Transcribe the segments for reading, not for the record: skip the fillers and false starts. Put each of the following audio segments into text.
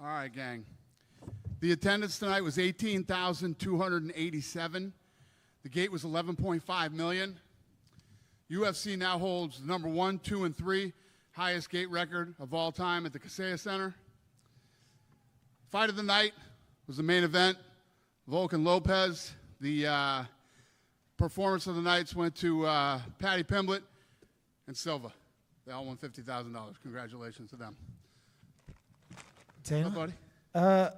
All right, gang. The attendance tonight was 18,287. The gate was 11.5 million. UFC now holds the number 1, 2, and 3 highest gate record of all time at the Kaseya Center. Fight of the night was the main event, Volkan Lopes. The performance of the nights went to Paddy Pimblett and Silva. They all won $50,000. Congratulations to them. Taylor? Buddy? I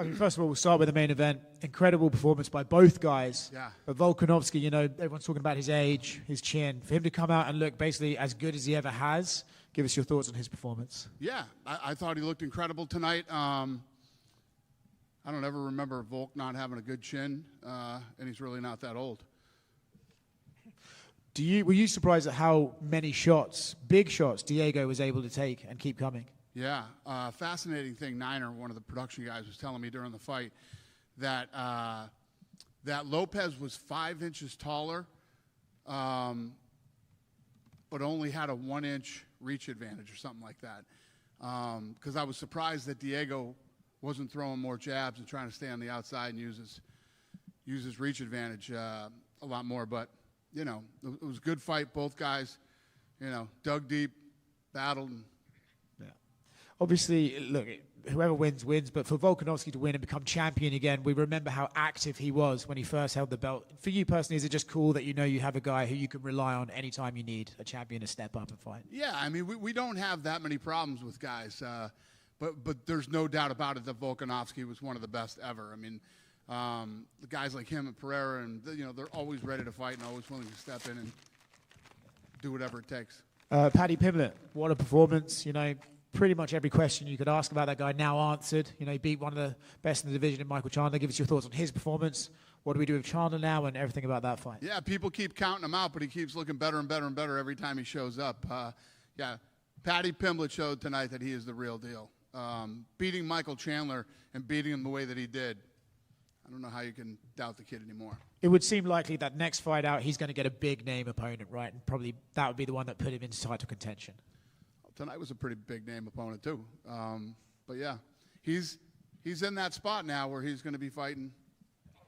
mean, first of all, we'll start with the main event. Incredible performance by both guys. Yeah. But Volkanovski, you know, everyone's talking about his age, his chin. For him to come out and look basically as good as he ever has, give us your thoughts on his performance. Yeah, I thought he looked incredible tonight. I don't ever remember Volk not having a good chin, and he's really not that old. Were you surprised at how many shots, big shots, Diego was able to take and keep coming? Yeah, fascinating thing. Niner, one of the production guys, was telling me during the fight that that Lopes was 5 inches taller, but only had a 1-inch reach advantage or something like that. Because I was surprised that Diego wasn't throwing more jabs and trying to stay on the outside and use his reach advantage a lot more. But you know, it was a good fight. Both guys, you know, dug deep, battled. And obviously, look, whoever wins, wins. But for Volkanovski to win and become champion again, we remember how active he was when he first held the belt. For you personally, is it just cool that you know you have a guy who you can rely on anytime you need a champion to step up and fight? Yeah, I mean, we don't have that many problems with guys. But there's no doubt about it that Volkanovski was one of the best ever. I mean, the guys like him and Pereira, and you know, they're always ready to fight and always willing to step in and do whatever it takes. Paddy Pimblett, what a performance. You know, pretty much every question you could ask about that guy now answered. You know, he beat one of the best in the division in Michael Chandler. Give us your thoughts on his performance. What do we do with Chandler now and everything about that fight? Yeah, people keep counting him out, but he keeps looking better and better and better every time he shows up. Yeah, Paddy Pimblett showed tonight that he is the real deal. Beating Michael Chandler and beating him the way that he did, I don't know how you can doubt the kid anymore. It would seem likely that next fight out, he's going to get a big name opponent, right? And probably that would be the one that put him into title contention. Well, tonight was a pretty big name opponent too. But yeah, he's in that spot now where he's going to be fighting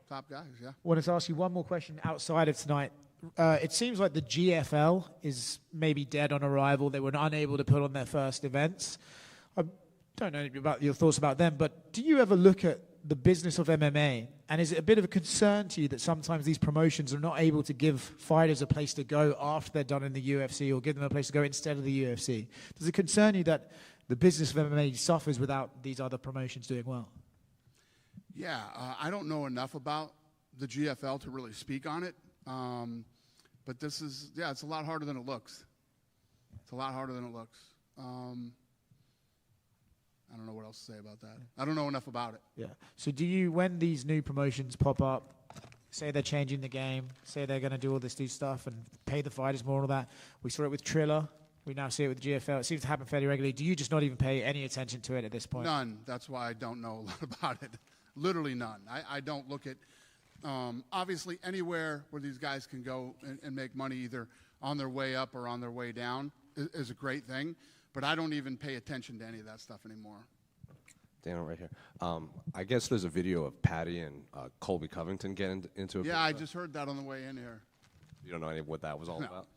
top guys. Yeah. I wanted to ask you one more question outside of tonight. It seems like the GFL is maybe dead on arrival. They were unable to put on their first events. I don't know about your thoughts about them, but do you ever look at the business of MMA, and is it a bit of a concern to you that sometimes these promotions are not able to give fighters a place to go after they're done in the UFC, or give them a place to go instead of the UFC? Does it concern you that the business of MMA suffers without these other promotions doing well? Yeah, I don't know enough about the GFL to really speak on it, but this is, yeah, it's a lot harder than it looks. It's a lot harder than it looks. I don't know what else to say about that. I don't know enough about it. Yeah. So do you, when these new promotions pop up, say they're changing the game, say they're going to do all this new stuff and pay the fighters more and all that, we saw it with Triller, we now see it with GFL, it seems to happen fairly regularly. Do you just not even pay any attention to it at this point? None. That's why I don't know a lot about it. Literally none. I don't look at, obviously anywhere where these guys can go and make money either on their way up or on their way down is a great thing. But I don't even pay attention to any of that stuff anymore. Daniel, right here. I guess there's a video of Paddy and Colby Covington getting into it. Yeah, I just heard that on the way in here. You don't know any of what that was all about?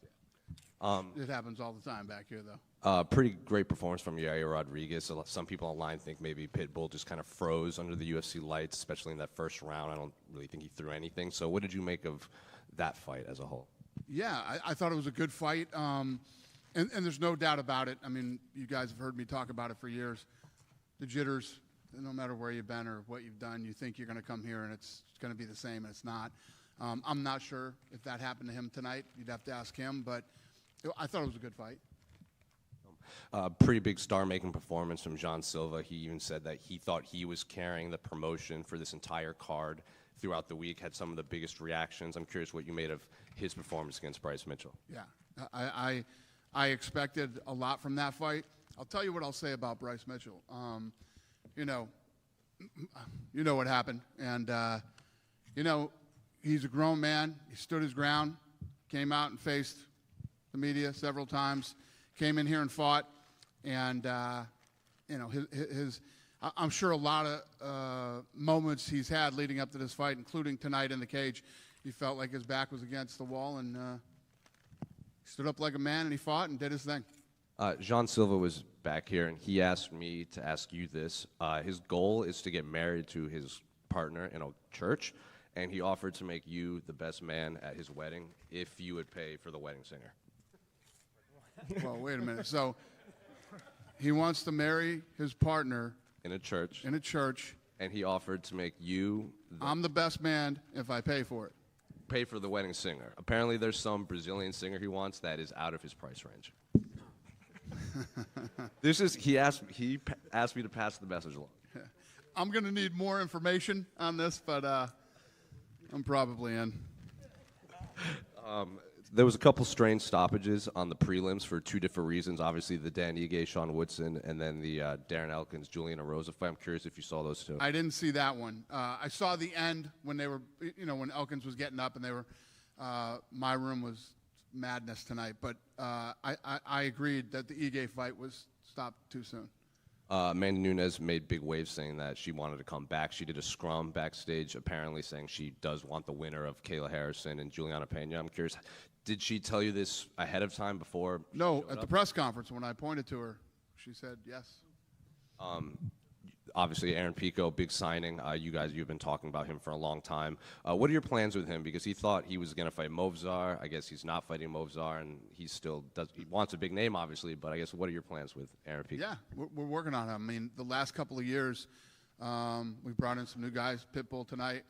It happens all the time back here, though. Pretty great performance from Yair Rodriguez. Some people online think maybe Pitbull just kind of froze under the UFC lights, especially in that first round. I don't really think he threw anything. So what did you make of that fight as a whole? Yeah, I thought it was a good fight. And there's no doubt about it. I mean, you guys have heard me talk about it for years. The jitters, no matter where you've been or what you've done, you think you're going to come here and it's going to be the same, and it's not. I'm not sure if that happened to him tonight. You'd have to ask him, but I thought it was a good fight. Pretty big star-making performance from John Silva. He even said that he thought he was carrying the promotion for this entire card throughout the week, had some of the biggest reactions. I'm curious what you made of his performance against Bryce Mitchell. Yeah, I expected a lot from that fight. I'll tell you what I'll say about Bryce Mitchell. You know what happened. And, you know, he's a grown man. He stood his ground, came out and faced the media several times, came in here and fought. And, you know, I'm sure a lot of moments he's had leading up to this fight, including tonight in the cage, he felt like his back was against the wall, and he stood up like a man, and he fought and did his thing. Jean Silva was back here, and he asked me to ask you this. His goal is to get married to his partner in a church, and he offered to make you the best man at his wedding if you would pay for the wedding singer. Well, wait a minute. So he wants to marry his partner In a church. And he offered to make you I'm the best man if I pay for it. pay for the wedding singer. Apparently there's some Brazilian singer he wants that is out of his price range. He asked me to pass the message along. I'm going to need more information on this, but I'm probably in. There was a couple strange stoppages on the prelims for two different reasons. Obviously, the Dan Ige, Sean Woodson, and then the Darren Elkins, Julian Erosa fight. I'm curious if you saw those two. I didn't see that one. I saw the end when they were, when Elkins was getting up and they were, my room was madness tonight. But I agreed that the Ige fight was stopped too soon. Amanda Nunes made big waves saying that she wanted to come back. She did a scrum backstage, apparently saying she does want the winner of Kayla Harrison and Juliana Pena. I'm curious, did she tell you this ahead of time before? No, at the press conference when I pointed to her, she said yes. Obviously, Aaron Pico, big signing. You've been talking about him for a long time. What are your plans with him? Because he thought he was going to fight Movzar. I guess he's not fighting Movzar, and he still does. He wants a big name, obviously. But I guess what are your plans with Aaron Pico? Yeah, we're working on him. I mean, the last couple of years, we brought in some new guys. Pitbull tonight,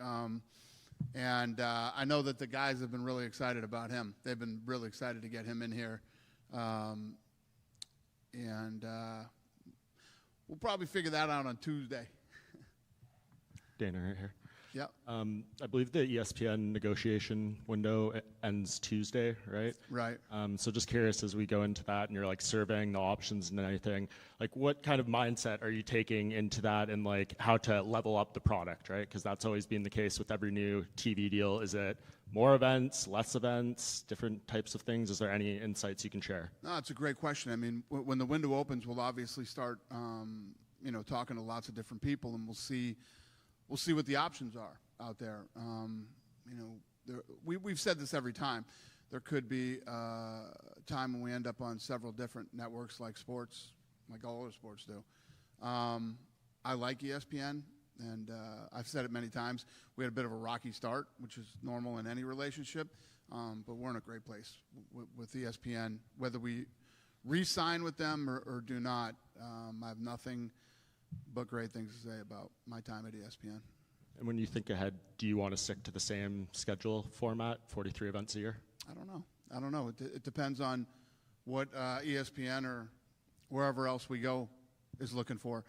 and I know that the guys have been really excited about him. They've been really excited to get him in here, and. We'll probably figure that out on Tuesday. Dana, right here. Yep. I believe the ESPN negotiation window ends Tuesday, right? Right. So just curious, as we go into that and you're like surveying the options and anything, like what kind of mindset are you taking into that and like how to level up the product, right? Because that's always been the case with every new TV deal. Is it more events, less events, different types of things? Is there any insights you can share? No, it's a great question. I mean, when the window opens, we'll obviously start, talking to lots of different people, and we'll see what the options are out there. We've said this every time. There could be a time when we end up on several different networks like sports, like all other sports do. I like ESPN, and I've said it many times. We had a bit of a rocky start, which is normal in any relationship, but we're in a great place with ESPN. Whether we re-sign with them or do not, I have nothing but great things to say about my time at ESPN. And when you think ahead, do you want to stick to the same schedule format, 43 events a year? I don't know. It depends on what ESPN or wherever else we go is looking for.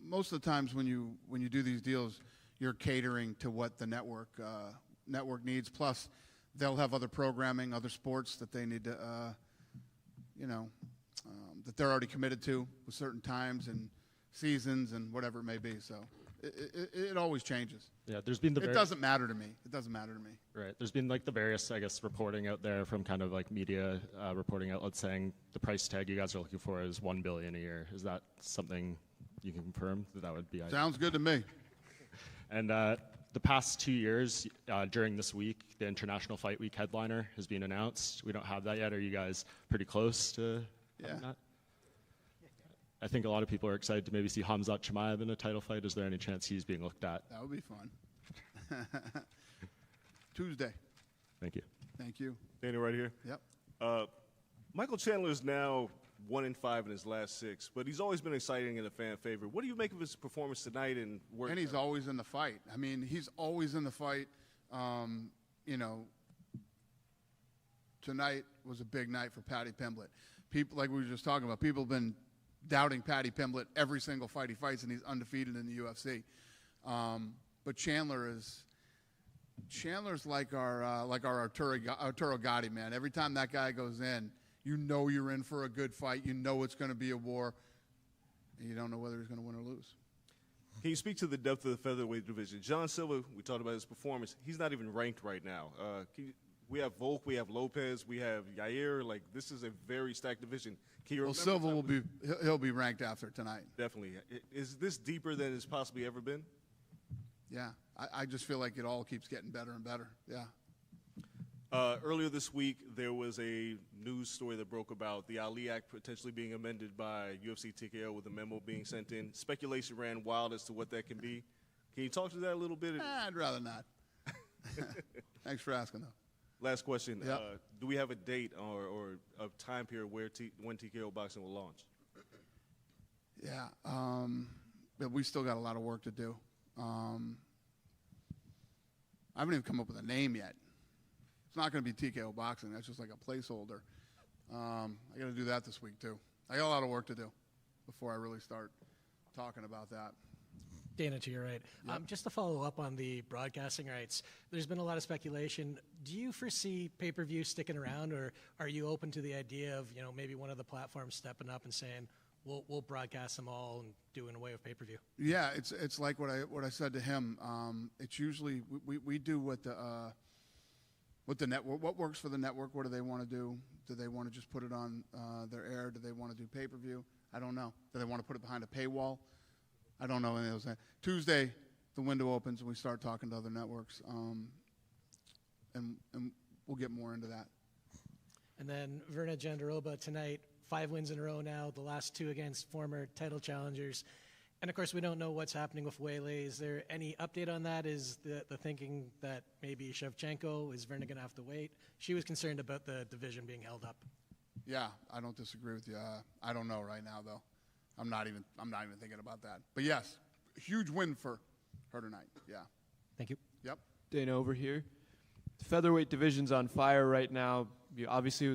Most of the times when you do these deals, you're catering to what the network needs. Plus, they'll have other programming, other sports that they need to, that they're already committed to with certain times and seasons and whatever it may be. So it always changes. Yeah, there's been It doesn't matter to me. Right. There's been like the various, I guess, reporting out there from kind of like media reporting outlets saying the price tag you guys are looking for is $1 billion a year. Is that something you can confirm that would be? Sounds good to me. And the past 2 years, during this week, the International Fight Week headliner has been announced. We don't have that yet. Are you guys pretty close to having that? I think a lot of people are excited to maybe see Khamzat Chimaev in a title fight. Is there any chance he's being looked at? That would be fun. Tuesday. Thank you. Thank you. Dana, right here. Yep. Michael Chandler is now 1-5 in his last 6, but he's always been exciting and a fan favorite. What do you make of his performance tonight? And he's always in the fight. I mean, he's always in the fight. Tonight was a big night for Paddy Pimblett. People, like we were just talking about, people have been doubting Paddy Pimblett every single fight he fights, and he's undefeated in the UFC. But Chandler's like our Arturo Gatti, man. Every time that guy goes in, you know you're in for a good fight. You know it's going to be a war, and you don't know whether he's going to win or lose. Can you speak to the depth of the featherweight division? John Silva, we talked about his performance. He's not even ranked right now. We have Volk, we have Lopes, we have Yair. Like, this is a very stacked division. Can you Well, remember Silva time will we- be he'll be ranked after tonight. Definitely. Is this deeper than it's possibly ever been? Yeah, I just feel like it all keeps getting better and better. Yeah. Earlier this week, there was a news story that broke about the Ali Act potentially being amended by UFC TKO with a memo being sent in. Speculation ran wild as to what that can be. Can you talk to that a little bit? I'd rather not. Thanks for asking, though. Last question. Yep. Do we have a date or a time period when TKO boxing will launch? Yeah, but we still got a lot of work to do. I haven't even come up with a name yet. It's not going to be TKO Boxing. That's just like a placeholder. I got to do that this week, too. I got a lot of work to do before I really start talking about that. Dana, to your right. Just to follow up on the broadcasting rights, there's been a lot of speculation. Do you foresee pay-per-view sticking around, or are you open to the idea of, maybe one of the platforms stepping up and saying, we'll broadcast them all and do in a way of pay-per-view? Yeah, it's like what I said to him. It's usually we do what the network, what works for the network. What do they want to do? Do they want to just put it on their air? Do they want to do pay-per-view? I don't know. Do they want to put it behind a paywall? I don't know any of those things. Tuesday, the window opens and we start talking to other networks, and we'll get more into that. And then Verna Jandaroba tonight, 5 wins in a row now, the last 2 against former title challengers. And, of course, we don't know what's happening with Weili. Is there any update on that? Is the thinking that maybe Shevchenko, is Verna going to have to wait? She was concerned about the division being held up. Yeah, I don't disagree with you. I don't know right now, though. I'm not even thinking about that. But, yes, huge win for her tonight. Yeah. Thank you. Yep. Dana over here. The featherweight division's on fire right now. Obviously,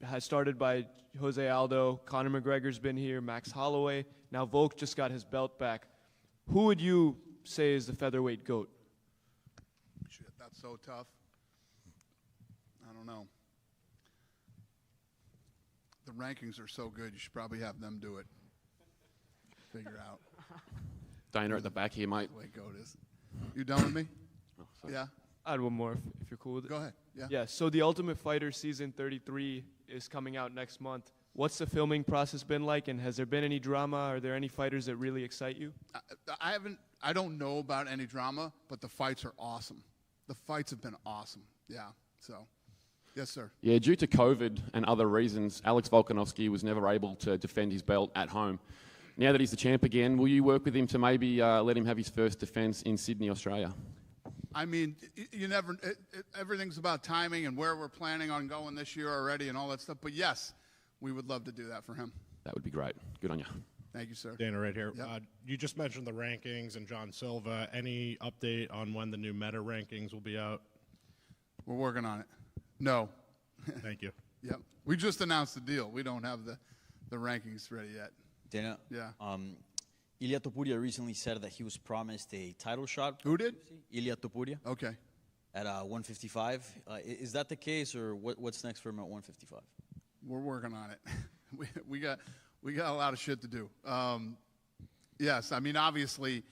has started by Jose Aldo. Conor McGregor's been here. Max Holloway. Now Volk just got his belt back. Who would you say is the featherweight GOAT? Shit, that's so tough. I don't know. The rankings are so good, you should probably have them do it. Figure out Dana at the back here, mate. the way GOAT is. You done with me? Oh, sorry. Yeah? I had one more if you're cool with it. Go ahead. Yeah. Yeah, so The Ultimate Fighter Season 33 is coming out next month. What's the filming process been like, and has there been any drama? Are there any fighters that really excite you? I don't know about any drama, but the fights are awesome. The fights have been awesome. Yeah. So, yes, sir. Yeah, due to COVID and other reasons, Alex Volkanovski was never able to defend his belt at home. Now that he's the champ again, will you work with him to maybe let him have his first defense in Sydney, Australia? I mean, you never. Everything's about timing and where we're planning on going this year already and all that stuff. But yes, we would love to do that for him. That would be great. Good on you. Thank you, sir. Dana, right here. Yep. You just mentioned the rankings and John Silva. Any update on when the new meta rankings will be out? We're working on it. No. Thank you. Yep. We just announced the deal. We don't have the rankings ready yet. Dana, Yeah. Ilia Topuria recently said that he was promised a title shot. Who did? Ilia Topuria Okay. at 155. Is that the case, or what's next for him at 155? We're working on it. we got a lot of shit to do. Yes, I mean, obviously,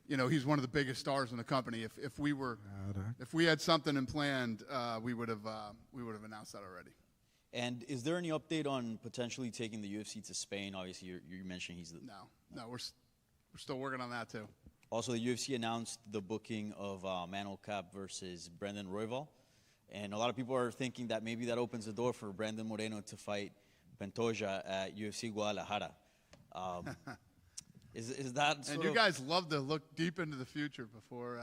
he's one of the biggest stars in the company. If we had something in planned, we would have announced that already. And is there any update on potentially taking the UFC to Spain? Obviously, you mentioned he's the... No, we're still working on that too. Also, the UFC announced the booking of Manuel Cap versus Brandon Royval. And a lot of people are thinking that maybe that opens the door for Brandon Moreno to fight Pantoja at UFC Guadalajara. Is that And you guys love to look deep into the future before...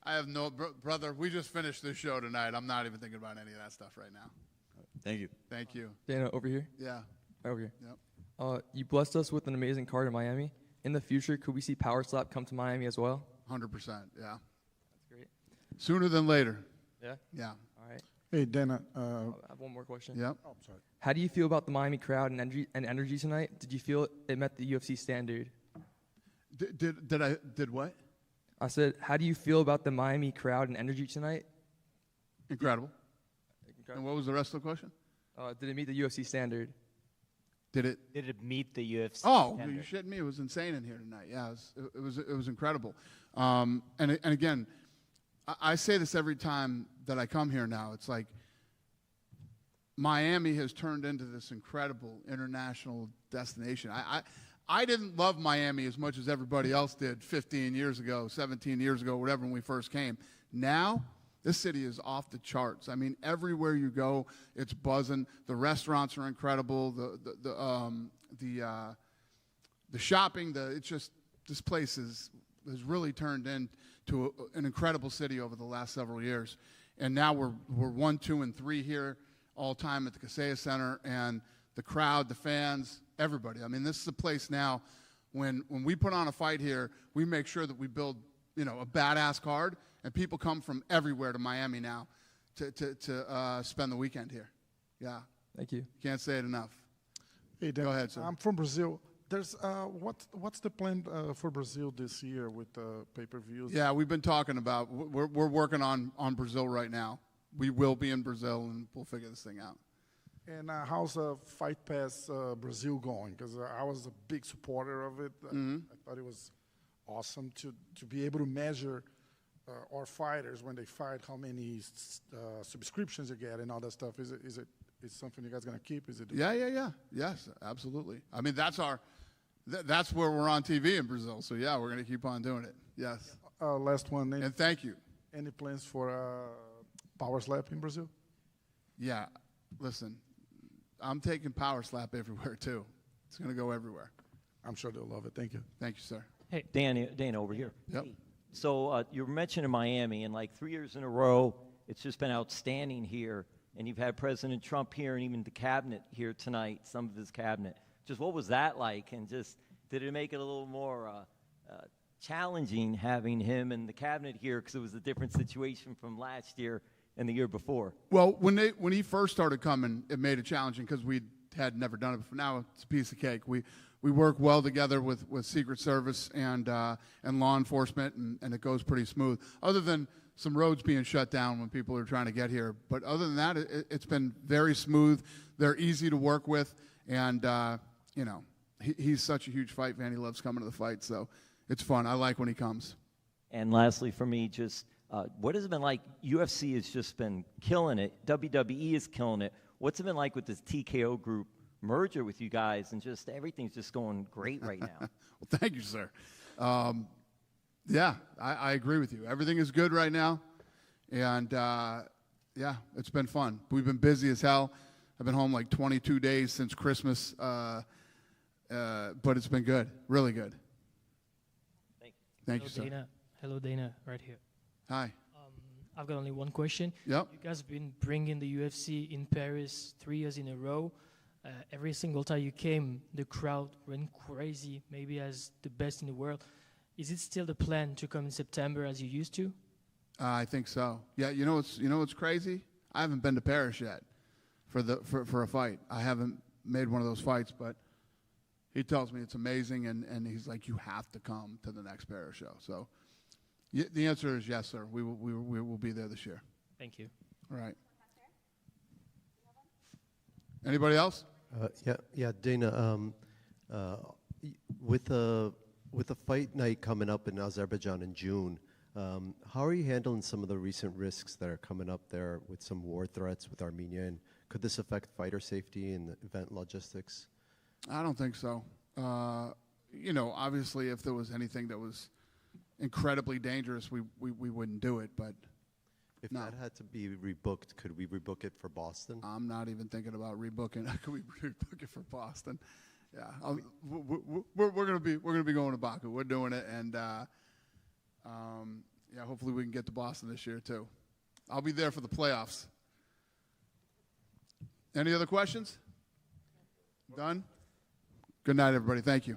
I have no... brother, we just finished this show tonight. I'm not even thinking about any of that stuff right now. Thank you. Thank you. Dana, over here. Yeah. Right over here. Yep. You blessed us with an amazing card in Miami. In the future, could we see Power Slap come to Miami as well? 100%, yeah. That's great. Sooner than later. Yeah? Yeah. All right. Hey, Dana. I have one more question. Yep. Oh, I'm sorry. How do you feel about the Miami crowd and energy tonight? Did you feel it met the UFC standard? Did what? I said, how do you feel about the Miami crowd and energy tonight? Incredible. And what was the rest of the question? Did it meet the UFC standard? Did it meet the UFC? Oh, standard? you shitting me? It was insane in here tonight. Yeah, it was incredible. And again, I say this every time that I come here now. It's like Miami has turned into this incredible international destination. I didn't love Miami as much as everybody else did 15 years ago, 17 years ago, whatever, when we first came. Now, this city is off the charts. I mean, everywhere you go, it's buzzing. The restaurants are incredible. The shopping, it's just, this place has really turned into an incredible city over the last several years. And now we're 1, 2, and 3 here all time at the Kaseya Center, and the crowd, the fans, everybody. I mean, this is a place now, when we put on a fight here, we make sure that we build, a badass card, and people come from everywhere to Miami now to spend the weekend here. Yeah. Thank you. Can't say it enough. Hey, Dan, Go ahead, sir. I'm from Brazil. There's what's the plan for Brazil this year with pay-per-views? Yeah, we've been talking about, we're working on Brazil right now. We will be in Brazil, and we'll figure this thing out. And how's Fight Pass Brazil going? Because I was a big supporter of it. I thought it was awesome to be able to measure our fighters when they fight, how many subscriptions you get and all that stuff. Is it something you guys gonna keep? Is it? Yeah. Yes, absolutely. I mean, that's where we're on TV in Brazil. So yeah, we're gonna keep on doing it. Yes. Last one. And thank you. Any plans for Power Slap in Brazil? Yeah. Listen, I'm taking Power Slap everywhere too. It's gonna go everywhere. I'm sure they'll love it. Thank you. Thank you, sir. Hey, Dana over here. Yep. So you were mentioning Miami, and like 3 years in a row, it's just been outstanding here. And you've had President Trump here, and even the cabinet here tonight, some of his cabinet. Just what was that like? And just did it make it a little more challenging having him and the cabinet here, because it was a different situation from last year and the year before? Well, when he first started coming, it made it challenging because we had never done it before. Now it's a piece of cake. We work well together with Secret Service and law enforcement, and it goes pretty smooth. Other than some roads being shut down when people are trying to get here, but other than that, it's been very smooth. They're easy to work with, and he's such a huge fight fan. He loves coming to the fight, so it's fun. I like when he comes. And lastly, for me, just what has it been like? UFC has just been killing it. WWE is killing it. What's it been like with this TKO group merger with you guys, and just everything's just going great right now? Well, thank you, sir. Yeah, I agree with you. Everything is good right now, and yeah, it's been fun. We've been busy as hell. I've been home like 22 days since Christmas, but it's been good, really good. Thank you, sir. Dana. Hello, Dana, right here. Hi. I've got only one question. Yep. You guys have been bringing the UFC in Paris 3 years in a row. Every single time you came, the crowd went crazy, maybe as the best in the world. Is it still the plan to come in September as you used to? I think so. Yeah, you know what's crazy? I haven't been to Paris yet for a fight. I haven't made one of those fights, but he tells me it's amazing, and he's like, you have to come to the next Paris show. So the answer is yes, sir. We will be there this year. Thank you. All right. Anybody else? Yeah, Dana. With the fight night coming up in Azerbaijan in June, how are you handling some of the recent risks that are coming up there with some war threats with Armenia, and could this affect fighter safety and event logistics? I don't think so. Obviously, if there was anything that was incredibly dangerous, we wouldn't do it. But if that had to be rebooked, could we rebook it for Boston? I'm not even thinking about rebooking. Could we rebook it for Boston? Yeah, we're gonna be going to Baku. We're doing it, and yeah, hopefully we can get to Boston this year too. I'll be there for the playoffs. Any other questions? Done? Good night, everybody. Thank you.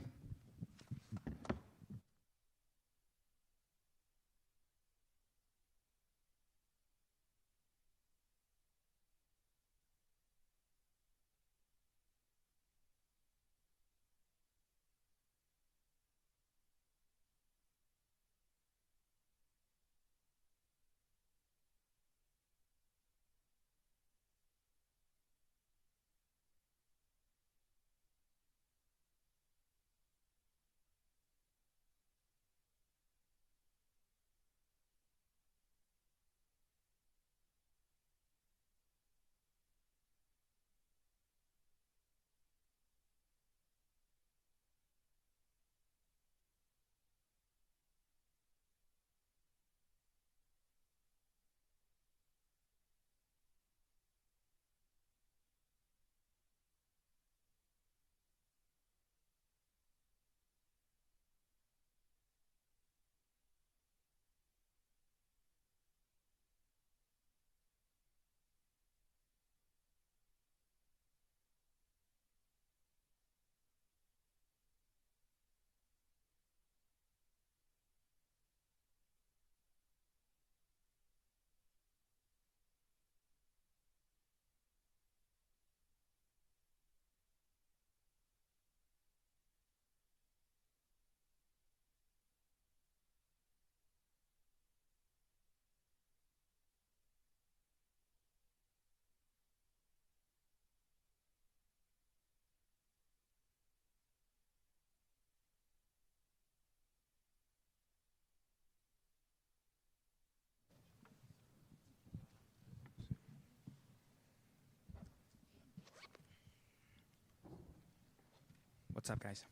What's up, guys?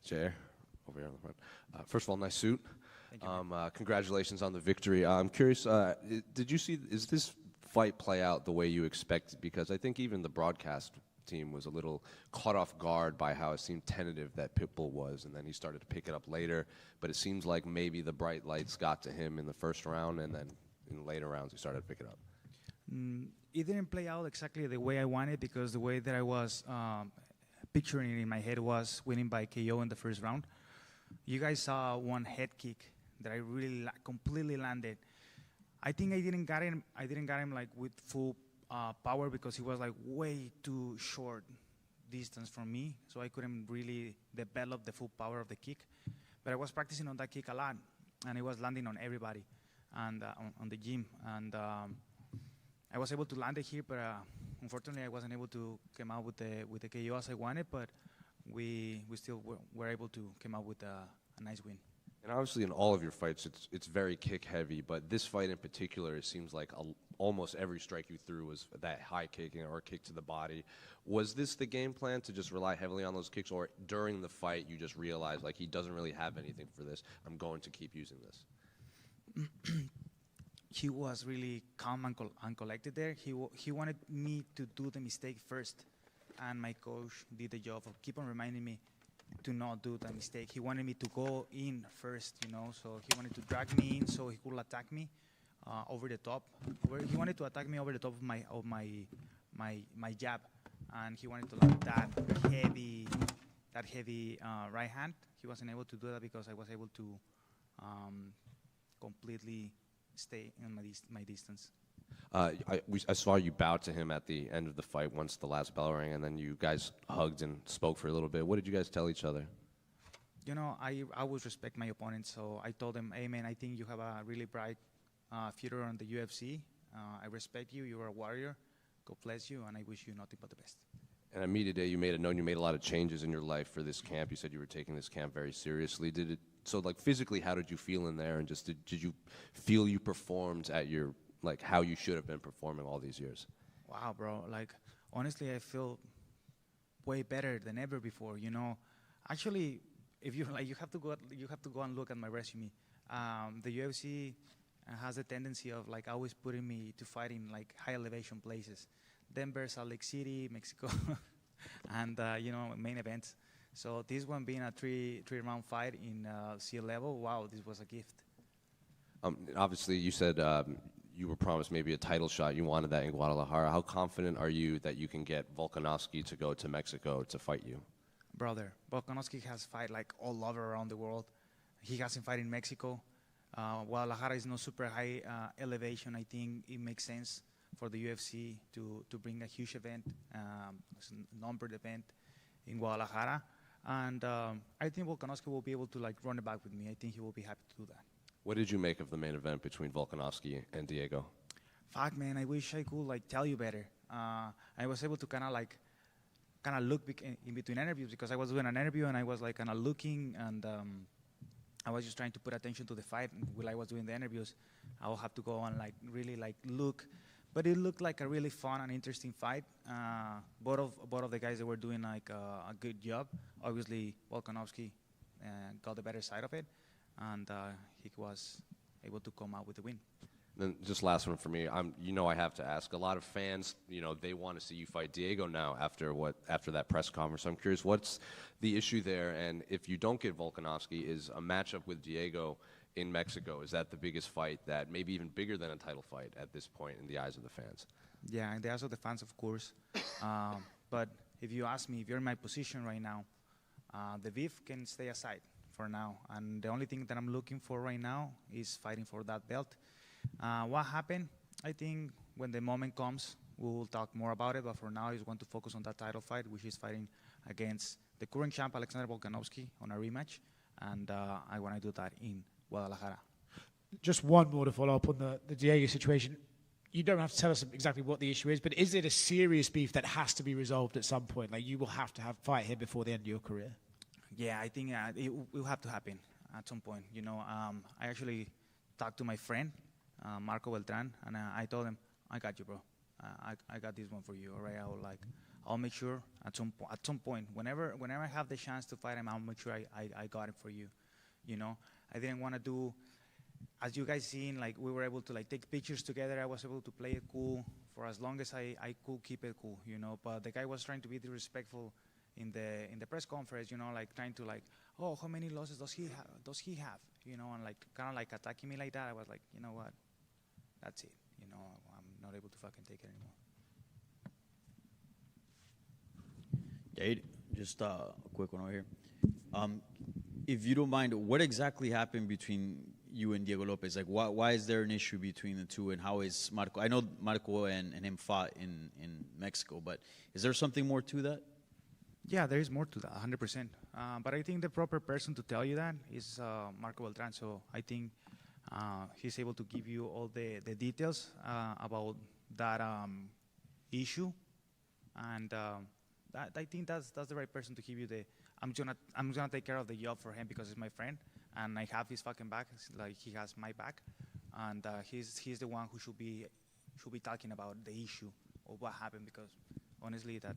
Jair, over here on the front. First of all, nice suit. Thank you. Congratulations on the victory. I'm curious, did you see, is this fight play out the way you expected? Because I think even the broadcast team was a little caught off guard by how it seemed tentative that Pitbull was, and then he started to pick it up later. But it seems like maybe the bright lights got to him in the first round, and then in the later rounds he started to pick it up. It didn't play out exactly the way I wanted, because the way that I was picturing it in my head was winning by KO in the first round. You guys saw one head kick that I really completely landed. I think I didn't got him like with full power, because he was like way too short distance from me, so I couldn't really develop the full power of the kick. But I was practicing on that kick a lot, and it was landing on everybody and on the gym. And I was able to land it here, but unfortunately I wasn't able to come out with the KO as I wanted. But we still were able to come out with a nice win. And obviously in all of your fights, it's very kick heavy, but this fight in particular, it seems like almost every strike you threw was that high kick or a kick to the body. Was this the game plan, to just rely heavily on those kicks, or during the fight you just realized like he doesn't really have anything for this, I'm going to keep using this? He was really calm and collected there. He wanted me to do the mistake first, and my coach did the job of keep on reminding me to not do the mistake. He wanted me to go in first, you know, so he wanted to drag me in so he could attack me over the top. He wanted to attack me over the top of my jab, and he wanted to land that heavy right hand. He wasn't able to do that because I was able to completely stay in my distance. I saw you bow to him at the end of the fight once the last bell rang, and then you guys hugged and spoke for a little bit. What did you guys tell each other? You know, I always respect my opponent, so I told him, hey man, I think you have a really bright future on the UFC. I respect you, you're a warrior. God bless you, and I wish you nothing but the best. And at media day, you made it known you made a lot of changes in your life for this camp. You said you were taking this camp very seriously. So like physically, how did you feel in there? And just did you feel you performed at your, like how you should have been performing all these years? Wow, bro. Like, honestly, I feel way better than ever before, you know. Actually, if you like, you have to go and look at my resume. The UFC has a tendency of like always putting me to fight in like high elevation places. Denver, Salt Lake City, Mexico, and you know, main events. So this one being a three-round fight in sea level, wow, this was a gift. Obviously, you said you were promised maybe a title shot. You wanted that in Guadalajara. How confident are you that you can get Volkanovski to go to Mexico to fight you? Brother, Volkanovski has fight like all over around the world. He hasn't fight in Mexico. Guadalajara is no super high elevation. I think it makes sense for the UFC to bring a huge event, numbered event in Guadalajara. And I think Volkanovski will be able to like run it back with me. I think he will be happy to do that. What did you make of the main event between Volkanovski and Diego? Fuck, man, I wish I could like tell you better. I was able to kind of look in between interviews, because I was doing an interview and I was like kind of looking, and I was just trying to put attention to the fight while I was doing the interviews. I will have to go and like really like look, but it looked like a really fun and interesting fight. Both of the guys that were doing like a good job. Obviously, Volkanovski got the better side of it, and he was able to come out with the win. Then just last one for me. You know, I have to ask. A lot of fans, you know, they want to see you fight Diego now after that press conference. I'm curious, what's the issue there? And if you don't get Volkanovski, is a matchup with Diego in Mexico, is that the biggest fight, that maybe even bigger than a title fight at this point in the eyes of the fans? Yeah, in the eyes of the fans, of course. But if you ask me, if you're in my position right now, the beef can stay aside for now. And the only thing that I'm looking for right now is fighting for that belt. What happened? I think when the moment comes, we will talk more about it. But for now, I just want to focus on that title fight, which is fighting against the current champ, Alexander Volkanovski, on a rematch. And I want to do that in Guadalajara. Just one more to follow up on the Diego situation. You don't have to tell us exactly what the issue is, but is it a serious beef that has to be resolved at some point? Like, you will have to fight him before the end of your career? Yeah, I think it will have to happen at some point. You know, I actually talked to my friend, Marco Beltran, and I told him, I got you, bro. I got this one for you. All right, I'll make sure at some point, whenever I have the chance to fight him, I'll make sure I got it for you. You know, I didn't want to do, as you guys seen, like we were able to like take pictures together. I was able to play it cool for as long as I could keep it cool, you know. But the guy was trying to be disrespectful in the press conference, you know, like trying to like, oh, how many losses does he have, you know, and like kind of like attacking me like that. I was like, you know what, that's it, you know, I'm not able to fucking take it anymore. Jade, just a quick one over here. If you don't mind, what exactly happened between you and Diego Lopes? Like, why is there an issue between the two, and how is Marco? I know Marco and him fought in Mexico, but is there something more to that? Yeah, there is more to that, 100%. But I think the proper person to tell you that is Marco Beltran. So I think he's able to give you all the details about that issue, and I think that's the right person to give you the. I'm gonna take care of the job for him because he's my friend, and I have his fucking back. Like he has my back, and he's the one who should be talking about the issue of what happened, because honestly that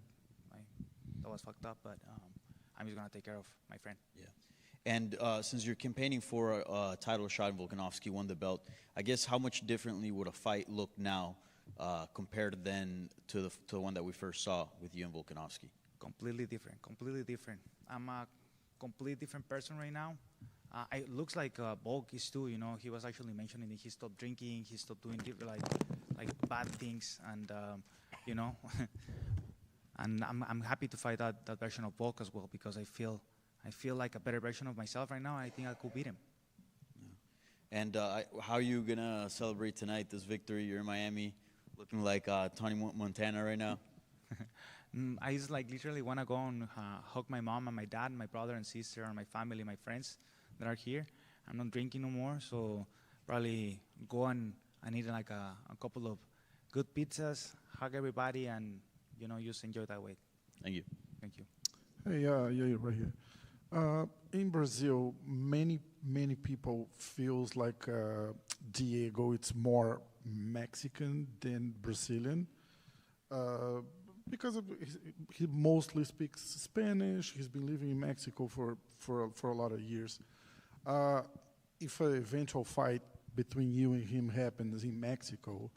was fucked up. But I'm just gonna take care of my friend. Yeah. And since you're campaigning for a title shot and Volkanovski won the belt, I guess how much differently would a fight look now compared then to the one that we first saw with you and Volkanovski? Completely different. I'm a completely different person right now. It looks like Volk is too. You know, he was actually mentioning that he stopped drinking, he stopped doing like bad things, and you know, and I'm happy to fight that version of Volk as well, because I feel like a better version of myself right now. I think I could beat him. Yeah. And how are you gonna celebrate tonight? This victory? You're in Miami, looking like Tony Montana right now. I just like literally want to go and hug my mom and my dad and my brother and sister and my family, my friends that are here. I'm not drinking no more, so probably go and eat like a couple of good pizzas, hug everybody, and you know, just enjoy that way. Thank you. Thank you. Hey, yeah, right here. In Brazil, many people feels like Diego it's more Mexican than Brazilian. Because he mostly speaks Spanish. He's been living in Mexico for a lot of years. If an eventual fight between you and him happens in Mexico,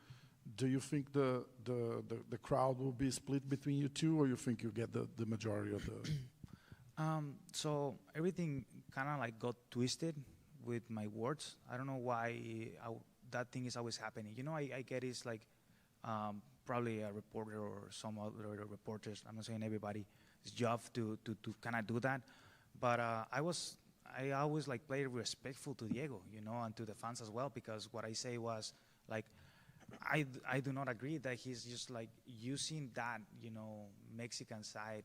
do you think the crowd will be split between you two, or you think you get the majority of the? So everything kind of like got twisted with my words. I don't know why that thing is always happening. You know, I get it's like. Probably a reporter or some other reporters, I'm not saying everybody's job to kind of do that, but I always like played respectful to Diego, you know, and to the fans as well, because what I say was like, I do not agree that he's just like using that, you know, Mexican side,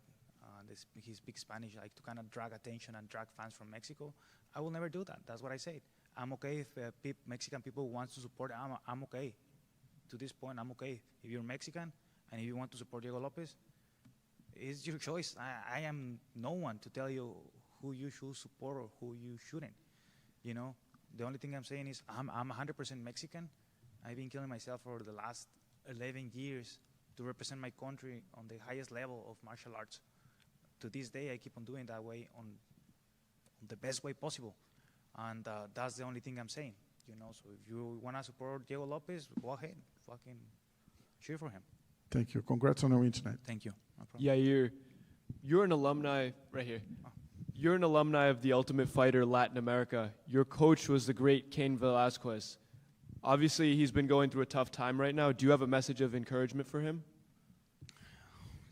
he speaks Spanish, like to kind of drag attention and drag fans from Mexico. I will never do that. That's what I said. I'm okay if Mexican people want to support, I'm okay. To this point, I'm okay. If you're Mexican and if you want to support Diego Lopes, it's your choice. I am no one to tell you who you should support or who you shouldn't. You know, the only thing I'm saying is I'm 100% Mexican. I've been killing myself for the last 11 years to represent my country on the highest level of martial arts. To this day, I keep on doing that way on the best way possible, and that's the only thing I'm saying. You know, so if you want to support Diego Lopes, go ahead, fucking cheer for him. Thank you. Congrats on the win tonight. Thank you. No problem. Yeah, you're an alumni right here. You're an alumni of the Ultimate Fighter Latin America. Your coach was the great Cain Velasquez. Obviously, he's been going through a tough time right now. Do you have a message of encouragement for him?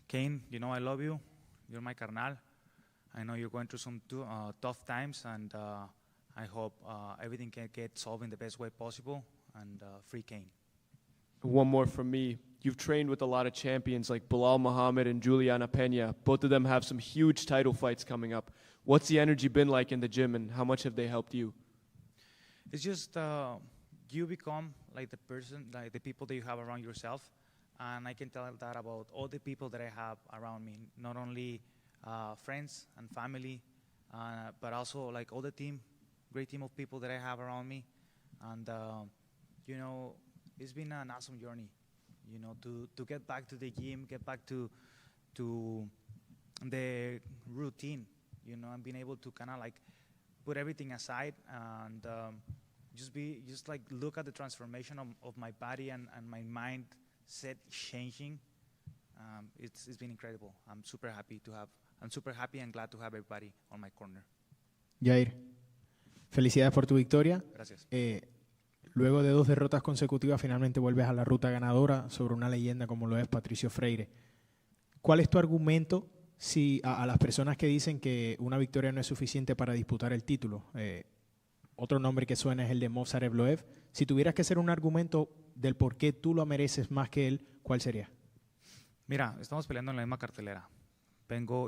Cain, you know I love you. You're my carnal. I know you're going through some tough times, and I hope everything can get solved in the best way possible, and free Cain. One more from me. You've trained with a lot of champions like Bilal Muhammad and Juliana Pena. Both of them have some huge title fights coming up. What's the energy been like in the gym, and how much have they helped you? It's just you become like the person, like the people that you have around yourself, and I can tell that about all the people that I have around me, not only friends and family, but also like all the team. Great team of people that I have around me, and you know, it's been an awesome journey. you know, to get back to the gym, get back to the routine, you know, and being able to kind of like put everything aside and just like look at the transformation of my body and my mindset changing. It's been incredible. I'm super happy and glad to have everybody on my corner. Jair, felicidades por tu victoria. Gracias. Luego de 2 derrotas consecutivas, finalmente vuelves a la ruta ganadora sobre una leyenda como lo es Patricio Freire. ¿Cuál es tu argumento si a las personas que dicen que una victoria no es suficiente para disputar el título? Otro nombre que suena es el de Movsar Evloev. Si tuvieras que hacer un argumento del por qué tú lo mereces más que él, ¿cuál sería? Mira, estamos peleando en la misma cartelera.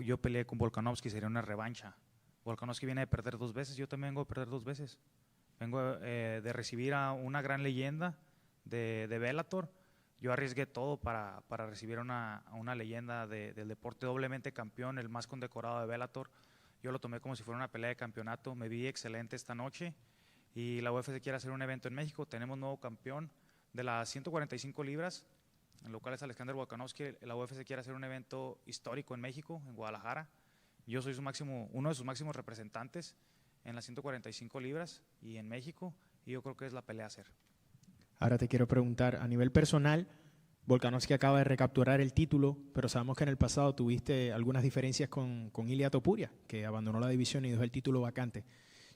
Yo peleé con Volkanovski, sería una revancha. Volkanovski viene de perder 2 veces, yo también vengo a perder 2 veces. Vengo de recibir a una gran leyenda de Bellator. Yo arriesgué todo para recibir a una leyenda del deporte, doblemente campeón, el más condecorado de Bellator. Yo lo tomé como si fuera una pelea de campeonato. Me vi excelente esta noche y la UFC quiere hacer un evento en México. Tenemos nuevo campeón de las 145 libras, en lo cual es Alexander Volkanovski. La UFC quiere hacer un evento histórico en México, en Guadalajara. Yo soy uno de sus máximos representantes en las 145 libras y en México, y yo creo que es la pelea a hacer. Ahora te quiero preguntar, a nivel personal, Volkanovski acaba de recapturar el título, pero sabemos que en el pasado tuviste algunas diferencias con Ilia Topuria, que abandonó la división y dejó el título vacante.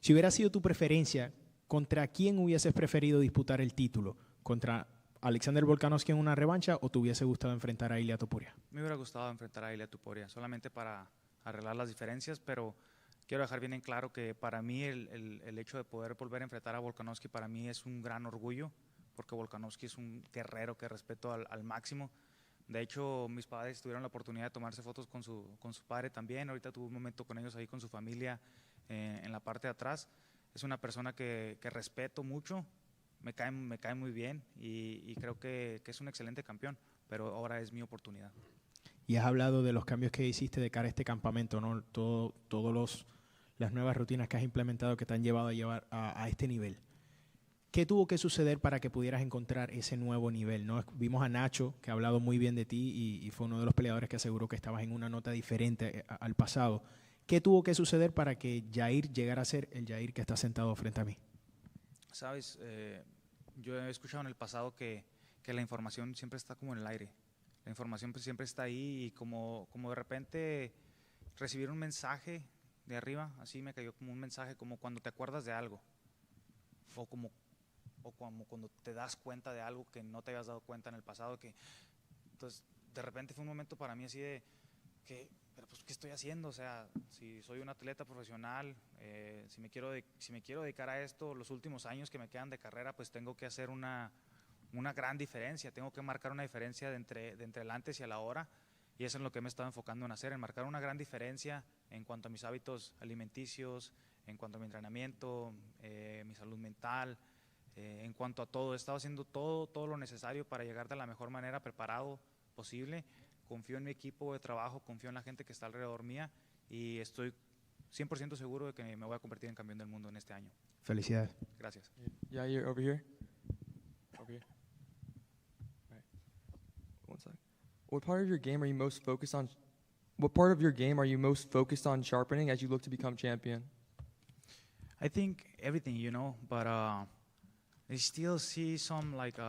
Si hubiera sido tu preferencia, ¿contra quién hubieses preferido disputar el título? ¿Contra Alexander Volkanovski en una revancha o te hubiese gustado enfrentar a Ilia Topuria? Me hubiera gustado enfrentar a Ilia Topuria, solamente para arreglar las diferencias, pero quiero dejar bien en claro que para mí el hecho de poder volver a enfrentar a Volkanovski para mí es un gran orgullo, porque Volkanovski es un guerrero que respeto al máximo. De hecho, mis padres tuvieron la oportunidad de tomarse fotos con su padre también. Ahorita tuve un momento con ellos ahí, con su familia, en la parte de atrás. Es una persona que respeto mucho, me cae muy bien y creo que es un excelente campeón, pero ahora es mi oportunidad. Y has hablado de los cambios que hiciste de cara a este campamento, ¿no? Las nuevas rutinas que has implementado que te han llevado a este nivel. ¿Qué tuvo que suceder para que pudieras encontrar ese nuevo nivel, ¿no? Vimos a Nacho, que ha hablado muy bien de ti y fue uno de los peleadores que aseguró que estabas en una nota diferente al pasado. ¿Qué tuvo que suceder para que Jair llegara a ser el Jair que está sentado frente a mí? Sabes, yo he escuchado en el pasado que la información siempre está como en el aire. La información pues siempre está ahí y como de repente recibir un mensaje de arriba, así me cayó como un mensaje, como cuando te acuerdas de algo o como cuando te das cuenta de algo que no te habías dado cuenta en el pasado. Entonces, de repente fue un momento para mí así de pero pues, ¿qué estoy haciendo? O sea, si soy un atleta profesional, si me quiero dedicar a esto, los últimos años que me quedan de carrera, pues tengo que hacer una gran diferencia, tengo que marcar una diferencia de entre el antes y el ahora, y eso es lo que me he estado enfocando en hacer, en marcar una gran diferencia en cuanto a mis hábitos alimenticios, en cuanto a mi entrenamiento, mi salud mental, en cuanto a todo. He estado haciendo todo lo necesario para llegar de la mejor manera preparado posible. Confío en mi equipo de trabajo, confío en la gente que está alrededor mía y estoy 100% seguro de que me voy a convertir en campeón del mundo en este año. Felicidades. Gracias. Yeah, you're over here. Over here. All right. One second. What part of your game are you most focused on? What part of your game are you most focused on sharpening as you look to become champion? I think everything, you know, but I still see some like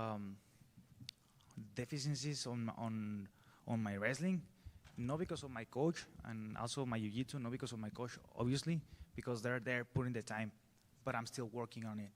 deficiencies on my wrestling, not because of my coach and also my jiu-jitsu, not because of my coach, obviously, because they're there putting the time, but I'm still working on it.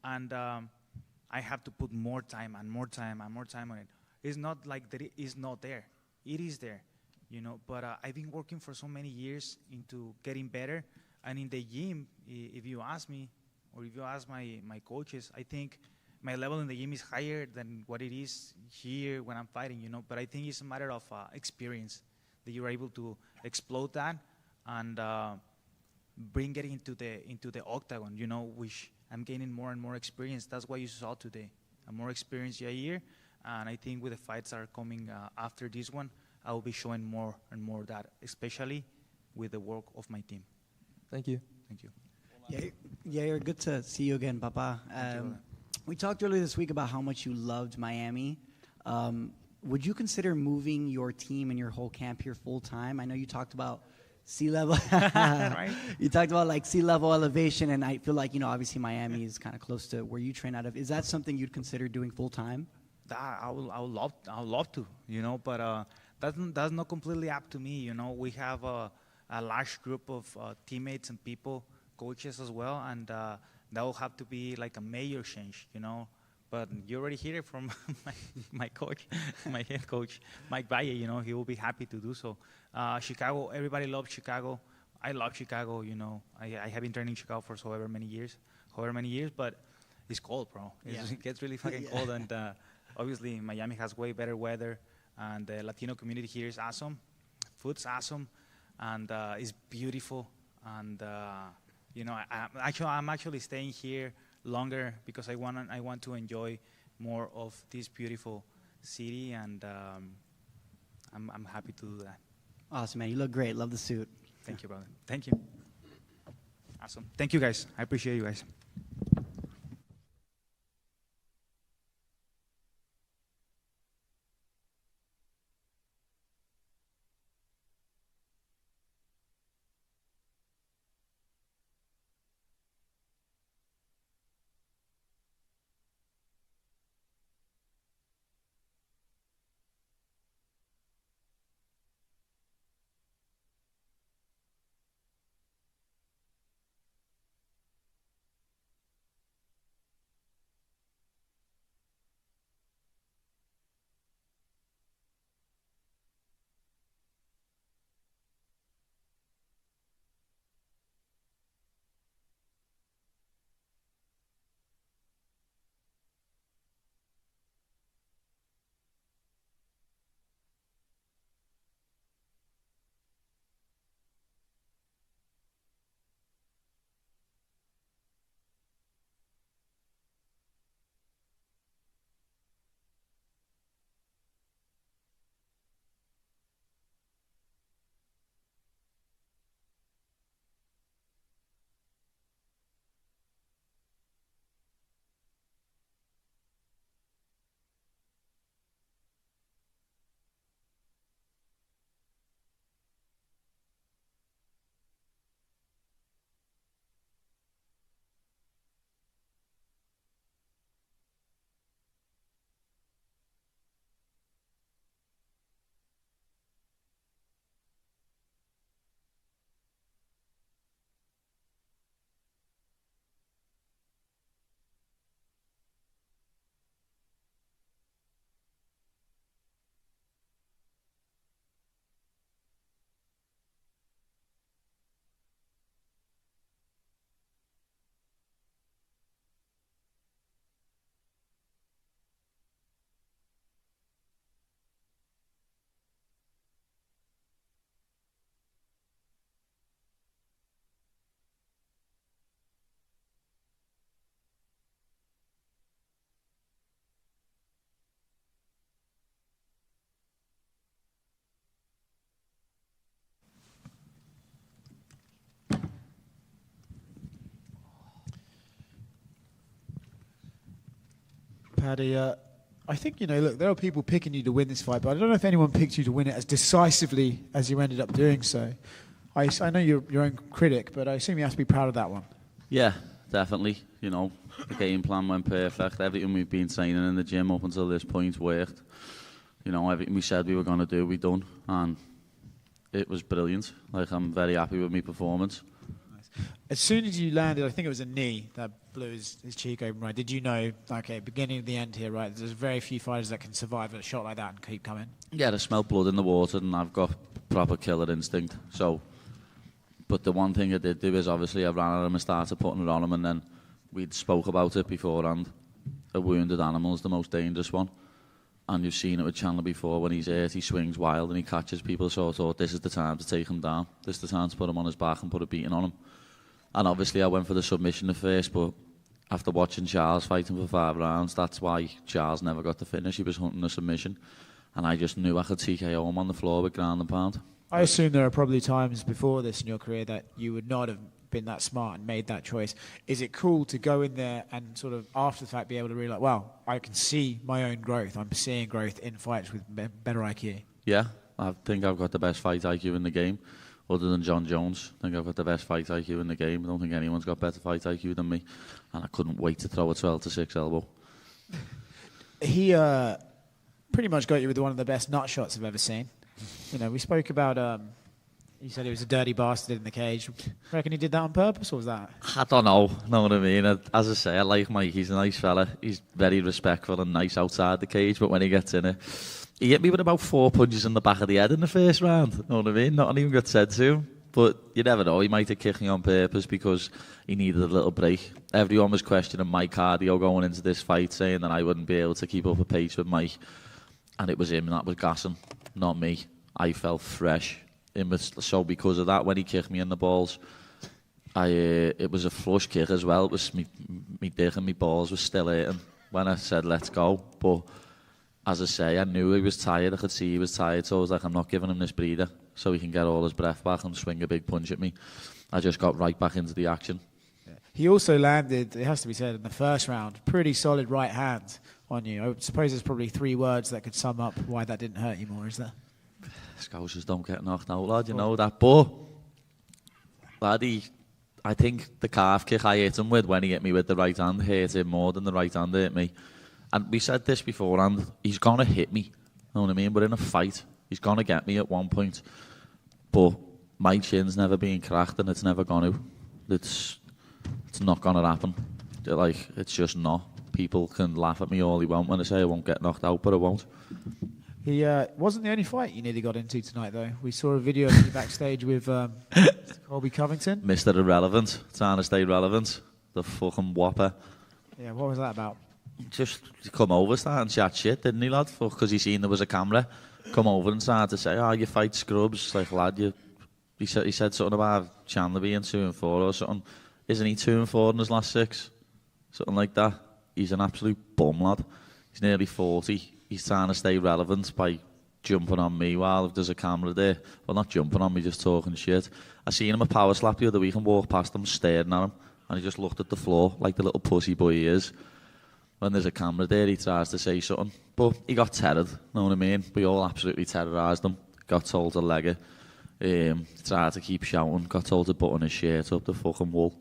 And I have to put more time and more time and more time on it. It's not like that it is not there. It is there, you know, but I've been working for so many years into getting better. And in the gym, if you ask me, or if you ask my coaches, I think my level in the gym is higher than what it is here when I'm fighting, you know. But I think it's a matter of experience, that you're able to explode that and bring it into the octagon, you know, which I'm gaining more and more experience. That's what you saw today, a more experienced Jair. And I think with the fights that are coming after this one, I will be showing more and more of that, especially with the work of my team. Thank you. Thank you. Jair, good to see you again, Papa. We talked earlier this week about how much you loved Miami. Would you consider moving your team and your whole camp here full time? I know you talked about sea level. Right? You talked about like sea level elevation, and I feel like, you know, obviously Miami is kind of close to where you train out of. Is that something you'd consider doing full time? I would love to, you know, but that's not completely up to me, you know. We have a large group of teammates and people, coaches as well, and that will have to be like a major change, you know. But you already hear it from my coach, my head coach, Mike Valle, you know, he will be happy to do so. Chicago, everybody loves Chicago. I love Chicago, you know. I have been training Chicago for however many years, but it's cold, bro. It gets really fucking cold, and obviously Miami has way better weather, and the Latino community here is awesome. Food's awesome, and it's beautiful, and you know, I'm actually staying here longer because I want to enjoy more of this beautiful city, and I'm happy to do that. Awesome, man. You look great. Love the suit. Thank you, brother. Thank you. Awesome. Thank you, guys. I appreciate you guys. Paddy, I think, you know, look, there are people picking you to win this fight, but I don't know if anyone picked you to win it as decisively as you ended up doing so. I know you're your own critic, but I assume you have to be proud of that one. Yeah, definitely. You know, the game plan went perfect. Everything we've been training in the gym up until this point worked. You know, everything we said we were going to do, we done. And it was brilliant. Like, I'm very happy with my performance. As soon as you landed, I think it was a knee that blew his cheek open, right? Did you know, okay, beginning of the end here, right? There's very few fighters that can survive a shot like that and keep coming. Yeah, I smell blood in the water and I've got proper killer instinct. So, but the one thing I did do is obviously I ran at him and started putting it on him, and then we'd spoke about it beforehand. A wounded animal is the most dangerous one. And you've seen it with Chandler before. When he's hurt, he swings wild and he catches people. So I thought, this is the time to take him down. This is the time to put him on his back and put a beating on him. And obviously I went for the submission at first, but after watching Charles fighting for 5 rounds, that's why Charles never got the finish. He was hunting a submission. And I just knew I could TKO him on the floor with ground and pound. I assume there are probably times before this in your career that you would not have been that smart and made that choice. Is it cool to go in there and sort of after the fact be able to realize, well, I can see my own growth. I'm seeing growth in fights with better IQ. Yeah, I think I've got the best fight IQ in the game, other than John Jones. I think I've got the best fight IQ in the game. I don't think anyone's got better fight IQ than me, and I couldn't wait to throw a 12-6 elbow. He pretty much got you with one of the best nut shots I've ever seen. You know, we spoke about. You said he was a dirty bastard in the cage. Reckon he did that on purpose, or was that? I don't know what I mean? As I say, I like Mike. He's a nice fella. He's very respectful and nice outside the cage, but when he gets in it, he hit me with about 4 punches in the back of the head in the first round. Know what I mean? Nothing even got said to him. But you never know. He might have kicked me on purpose because he needed a little break. Everyone was questioning my cardio going into this fight, saying that I wouldn't be able to keep up a pace with Mike. And it was him that was gassing, not me. I felt fresh. So because of that, when he kicked me in the balls, it was a flush kick as well. It was me dick and me balls was still hurting when I said let's go. But as I say, I knew he was tired. I could see he was tired, so I was like, I'm not giving him this breather so he can get all his breath back and swing a big punch at me. I just got right back into the action. He also landed, it has to be said, in the first round, pretty solid right hand on you. I suppose there's probably 3 words that could sum up why that didn't hurt you more, is there? Scousers don't get knocked out, lad, you know that. But, laddie, I think the calf kick I hit him with when he hit me with the right hand hurt him more than the right hand hit me. And we said this beforehand, he's going to hit me, you know what I mean? We're in a fight. He's going to get me at one point. But my chin's never been cracked and it's never going to. It's not going to happen. It's just not. People can laugh at me all they want when I say I won't get knocked out, but I won't. He wasn't the only fight you nearly got into tonight, though. We saw a video of you backstage with Colby Covington. Mr. Irrelevant, trying to stay relevant. The fucking whopper. Yeah, what was that about? Just come over, start and chat shit, didn't he, lad? Because he seen there was a camera. Come over and started to say, oh, you fight scrubs. Like, lad, he said something about Chandler being 2-4 or something. Isn't he 2-4 in his last 6? Something like that. He's an absolute bum, lad. He's nearly 40. He's trying to stay relevant by jumping on me while if there's a camera there. Well, not jumping on me, just talking shit. I seen him a power slap the other week and walked past him, staring at him, and he just looked at the floor like the little pussy boy he is. When there's a camera there, he tries to say something. But he got terrored, know what I mean? We all absolutely terrorised him. Got told to leg it. Tried to keep shouting. Got told to button his shirt up the fucking wall.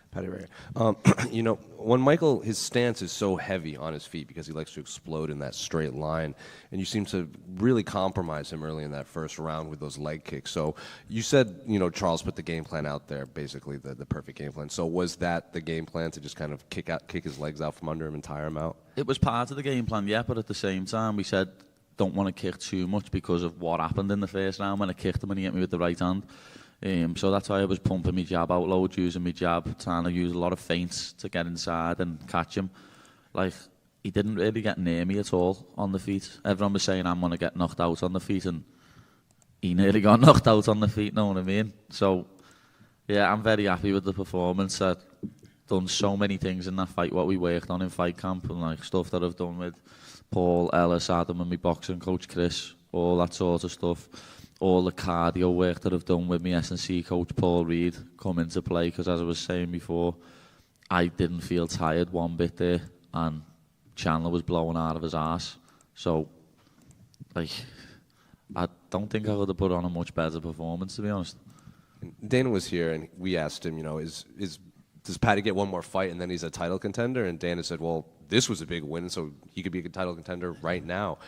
Paddy Ray. You know, when Michael, his stance is so heavy on his feet because he likes to explode in that straight line, and you seem to really compromise him early in that first round with those leg kicks. So you said, you know, Charles put the game plan out there, basically the perfect game plan. So was that the game plan to just kind of kick his legs out from under him and tire him out? It was part of the game plan, yeah, but at the same time we said don't want to kick too much because of what happened in the first round when I kicked him and he hit me with the right hand. So that's why I was pumping my jab out loads, using my jab, trying to use a lot of feints to get inside and catch him. Like, he didn't really get near me at all on the feet. Everyone was saying I'm going to get knocked out on the feet, and he nearly got knocked out on the feet, know what I mean? So, yeah, I'm very happy with the performance. I've done so many things in that fight, what we worked on in fight camp, and like stuff that I've done with Paul, Ellis, Adam, and my boxing coach Chris, all that sort of stuff. All the cardio work that I've done with my S&C coach Paul Reed come into play, because as I was saying before, I didn't feel tired one bit there, and Chandler was blowing out of his ass. So, like, I don't think I would have put on a much better performance, to be honest. Dana was here, and we asked him, you know, does Paddy get one more fight and then he's a title contender? And Dana said, well, this was a big win, so he could be a title contender right now.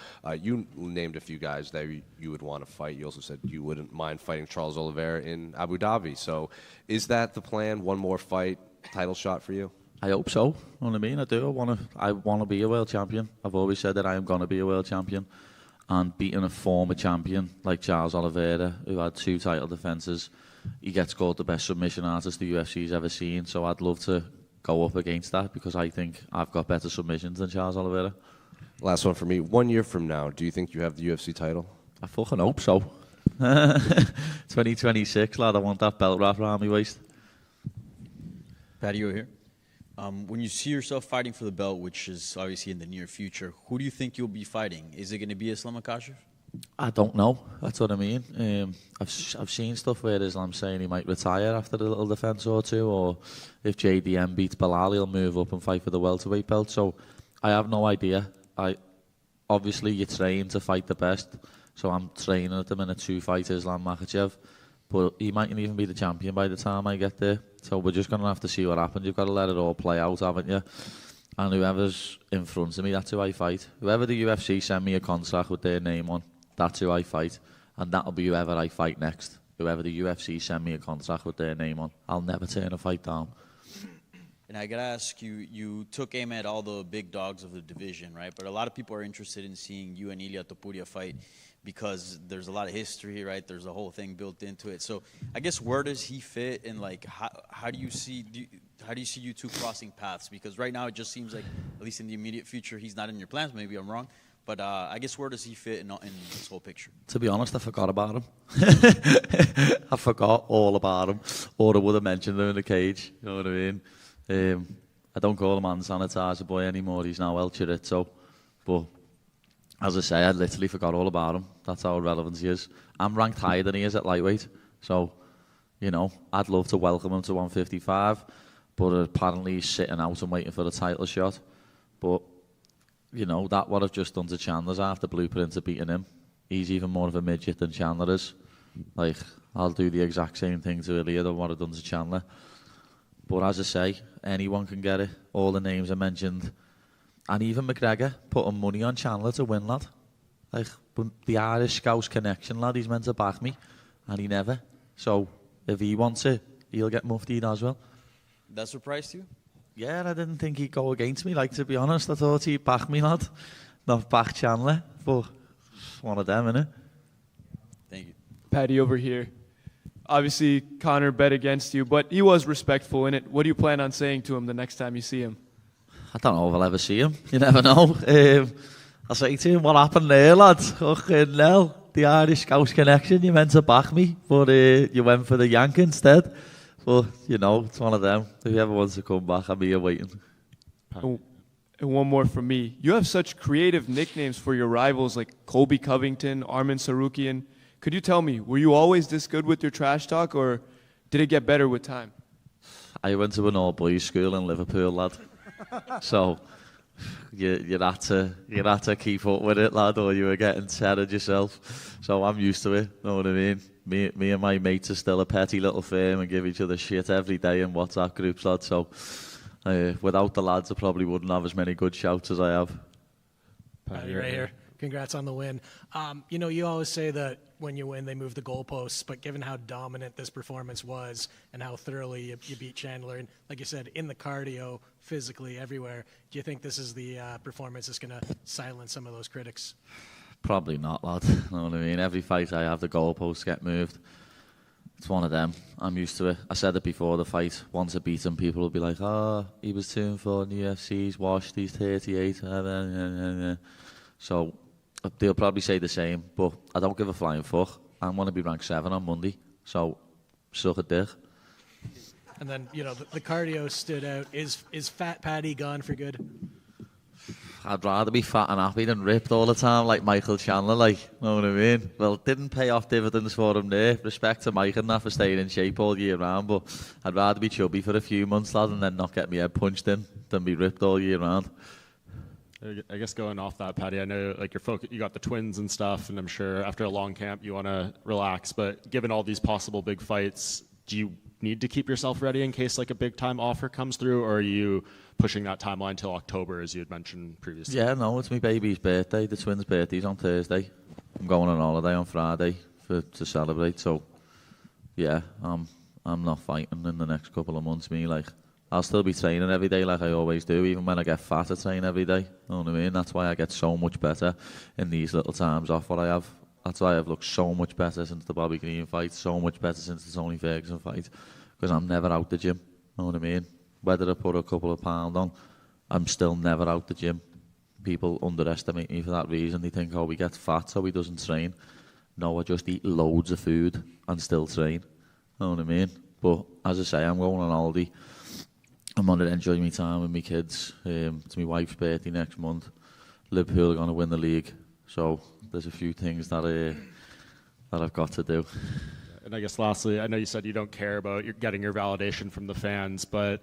You named a few guys that you would want to fight. You also said you wouldn't mind fighting Charles Oliveira in Abu Dhabi. So is that the plan? One more fight, title shot for you? I hope so. You know what I mean? I do. I want to be a world champion. I've always said that I am going to be a world champion. And beating a former champion like Charles Oliveira, who had 2 title defences, he gets called the best submission artist the UFC's ever seen. So I'd love to go up against that, because I think I've got better submissions than Charles Oliveira. Last one for me. 1 year from now, do you think you have the UFC title? I fucking hope so. 2026, lad. I want that belt wrapped around my waist. Paddy, you here. When you see yourself fighting for the belt, which is obviously in the near future, who do you think you'll be fighting? Is it going to be Islam Makhachev? I don't know. That's what I mean. I've seen stuff where Islam saying he might retire after a little defence or two, or if JDM beats Bilal, he'll move up and fight for the welterweight belt. So I have no idea. Obviously you train to fight the best, so I'm training at the minute to fight Islam Makhachev, but he mightn't even be the champion by the time I get there. So we're just going to have to see what happens. You've got to let it all play out, haven't you? And whoever's in front of me, that's who I fight. Whoever the UFC send me a contract with their name on, that's who I fight. And that'll be whoever I fight next. Whoever the UFC send me a contract with their name on. I'll never turn a fight down. And I gotta ask you, you took aim at all the big dogs of the division, right? But a lot of people are interested in seeing you and Ilia Topuria fight because there's a lot of history, right? There's a whole thing built into it. So I guess where does he fit, and like how do you see you two crossing paths? Because right now it just seems like, at least in the immediate future, he's not in your plans. Maybe I'm wrong. But I guess where does he fit in this whole picture? To be honest, I forgot about him. I forgot all about him. Or I would have mentioned him in the cage. You know what I mean? I don't call him hand sanitizer boy anymore. He's now El Chorizo. But as I say, I literally forgot all about him. That's how relevant he is. I'm ranked higher than he is at lightweight. So, you know, I'd love to welcome him to 155. But apparently he's sitting out and waiting for the title shot. But, you know, that what I've just done to Chandler's half the blueprint of beating him. He's even more of a midget than Chandler is. Like, I'll do the exact same thing to Ilia than what I've done to Chandler. But as I say, anyone can get it. All the names I mentioned. And even McGregor putting money on Chandler to win, lad. Like, the Irish Scouse connection, lad, he's meant to back me. And he never. So, if he wants it, he'll get muftied as well. That surprised you? Yeah, I didn't think he'd go against me. Like, to be honest, I thought he'd back me, lad. Not back Chandler. But one of them, innit? Thank you. Paddy over here. Obviously, Conor bet against you, but he was respectful in it. What do you plan on saying to him the next time you see him? I don't know if I'll ever see him. You never know. I'll say to him, what happened there, lad? Fucking hell. The Irish Scouse connection, you meant to back me, but you went for the yank instead. But, you know, it's one of them. If he ever wants to come back, I'll be here waiting. And one more from me. You have such creative nicknames for your rivals like Colby Covington, Armin Sarukian. Could you tell me, were you always this good with your trash talk, or did it get better with time? I went to an all-boys school in Liverpool, lad. So you had to keep up with it, lad, or you were getting tethered yourself. So I'm used to it, know what I mean? Me and my mates are still a petty little firm and give each other shit every day in WhatsApp groups, lad. So without the lads, I probably wouldn't have as many good shouts as I have. Paddy right here. Congrats on the win. You know, you always say that when you win, they move the goalposts, but given how dominant this performance was and how thoroughly you beat Chandler, and like you said, in the cardio, physically, everywhere, do you think this is the performance that's going to silence some of those critics? Probably not, lad. You know what I mean? Every fight I have, the goalposts get moved. It's one of them. I'm used to it. I said it before the fight. Once I beat him, people will be like, oh, he was 2-4 in the UFC, he's washed, he's 38. So they'll probably say the same, but I don't give a flying fuck. I'm going to be ranked 7 on Monday, so suck a dick. And then, you know, the cardio stood out. Is Fat Paddy gone for good? I'd rather be fat and happy than ripped all the time like Michael Chandler, like, you know what I mean? Well, it didn't pay off dividends for him there. Respect to Mike and that for staying in shape all year round, but I'd rather be chubby for a few months, lad, and then not get my head punched in than be ripped all year round. I guess going off that, Paddy, I know like you got the twins and stuff, and I'm sure after a long camp you want to relax. But given all these possible big fights, do you need to keep yourself ready in case like a big time offer comes through, or are you pushing that timeline till October as you had mentioned previously? Yeah, no, it's my baby's birthday. The twins' birthday's on Thursday. I'm going on holiday on Friday to celebrate. So yeah, I'm not fighting in the next couple of months. I'll still be training every day like I always do. Even when I get fat, I train every day. You know what I mean? That's why I get so much better in these little times off what I have. That's why I've looked so much better since the Bobby Green fight, so much better since the Tony Ferguson fight, because I'm never out the gym. You know what I mean? Whether I put a couple of pounds on, I'm still never out the gym. People underestimate me for that reason. They think, oh, he gets fat so he doesn't train. No, I just eat loads of food and still train. You know what I mean? But as I say, I'm going on holiday. I'm going to enjoy my time with my kids. It's my wife's birthday next month. Liverpool are going to win the league. So there's a few things that I've got to do. And I guess lastly, I know you said you don't care about getting your validation from the fans, but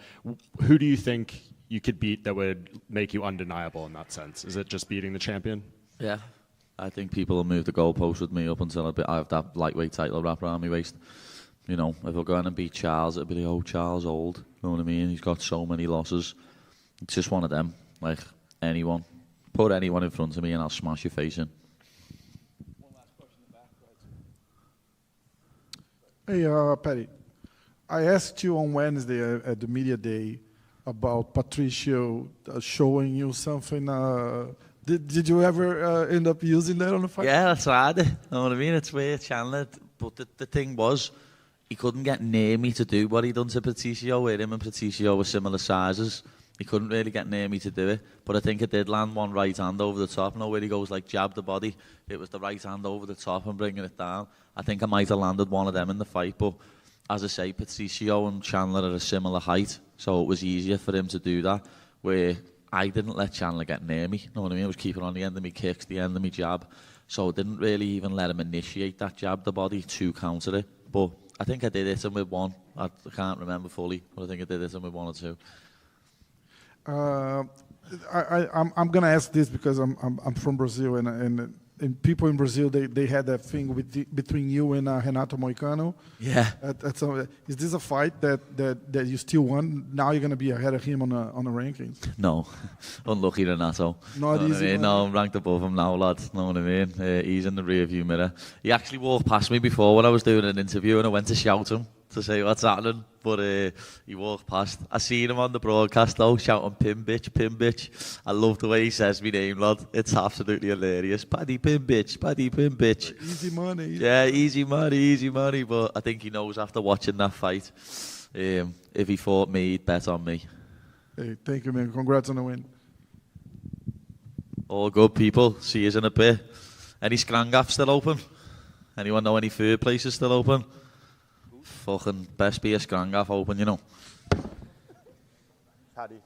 who do you think you could beat that would make you undeniable in that sense? Is it just beating the champion? Yeah. I think people will move the goalpost with me up until I have that lightweight title wrapped around my waist. You know, if I go in and beat Charles, it'll be like, oh, Charles old. You know what I mean? He's got so many losses. It's just one of them. Like, anyone. Put anyone in front of me and I'll smash your face in. Hey, Paddy, I asked you on Wednesday at the media day about Patricio showing you something. Did you ever end up using that on the fight? Yeah, I tried it. You know what I mean? It's weird, Chandler. But the thing was, he couldn't get near me to do what he done to Patricio, where him and Patricio were similar sizes. He couldn't really get near me to do it. But I think I did land one right hand over the top. You know where he goes like jab the body? It was the right hand over the top and bringing it down. I think I might have landed one of them in the fight. But as I say, Patricio and Chandler are a similar height. So it was easier for him to do that. Where I didn't let Chandler get near me. You know what I mean? I was keeping on the end of my kicks, the end of my jab. So I didn't really even let him initiate that jab the body to counter it. But I think I did hit him with one. I can't remember fully, but I think I did hit him with one or two. I'm gonna ask this because I'm from Brazil and people in Brazil they had that thing between you and Renato Moicano. Yeah. Is this a fight that you still won? Now you're gonna be ahead of him on the rankings. No, unlucky Renato. Not know easy. What I mean? No, I'm ranked above him now, lad. Know what I mean? He's in the rear view mirror. He actually walked past me before when I was doing an interview, and I went to shout him to say what's happening, but he walked past. I seen him on the broadcast though, shouting "Pim bitch, Pim bitch." I love the way he says my name, lad. It's absolutely hilarious. Paddy Pim bitch, Paddy Pim bitch. Easy money. Yeah, easy money. But I think he knows after watching that fight, if he fought me, he'd bet on me. Hey, thank you, man. Congrats on the win. All good, people. See you in a bit. Any Scrangaff still open? Anyone know any food places still open? Fucking best be a Scrangaff open, you know. Paddy.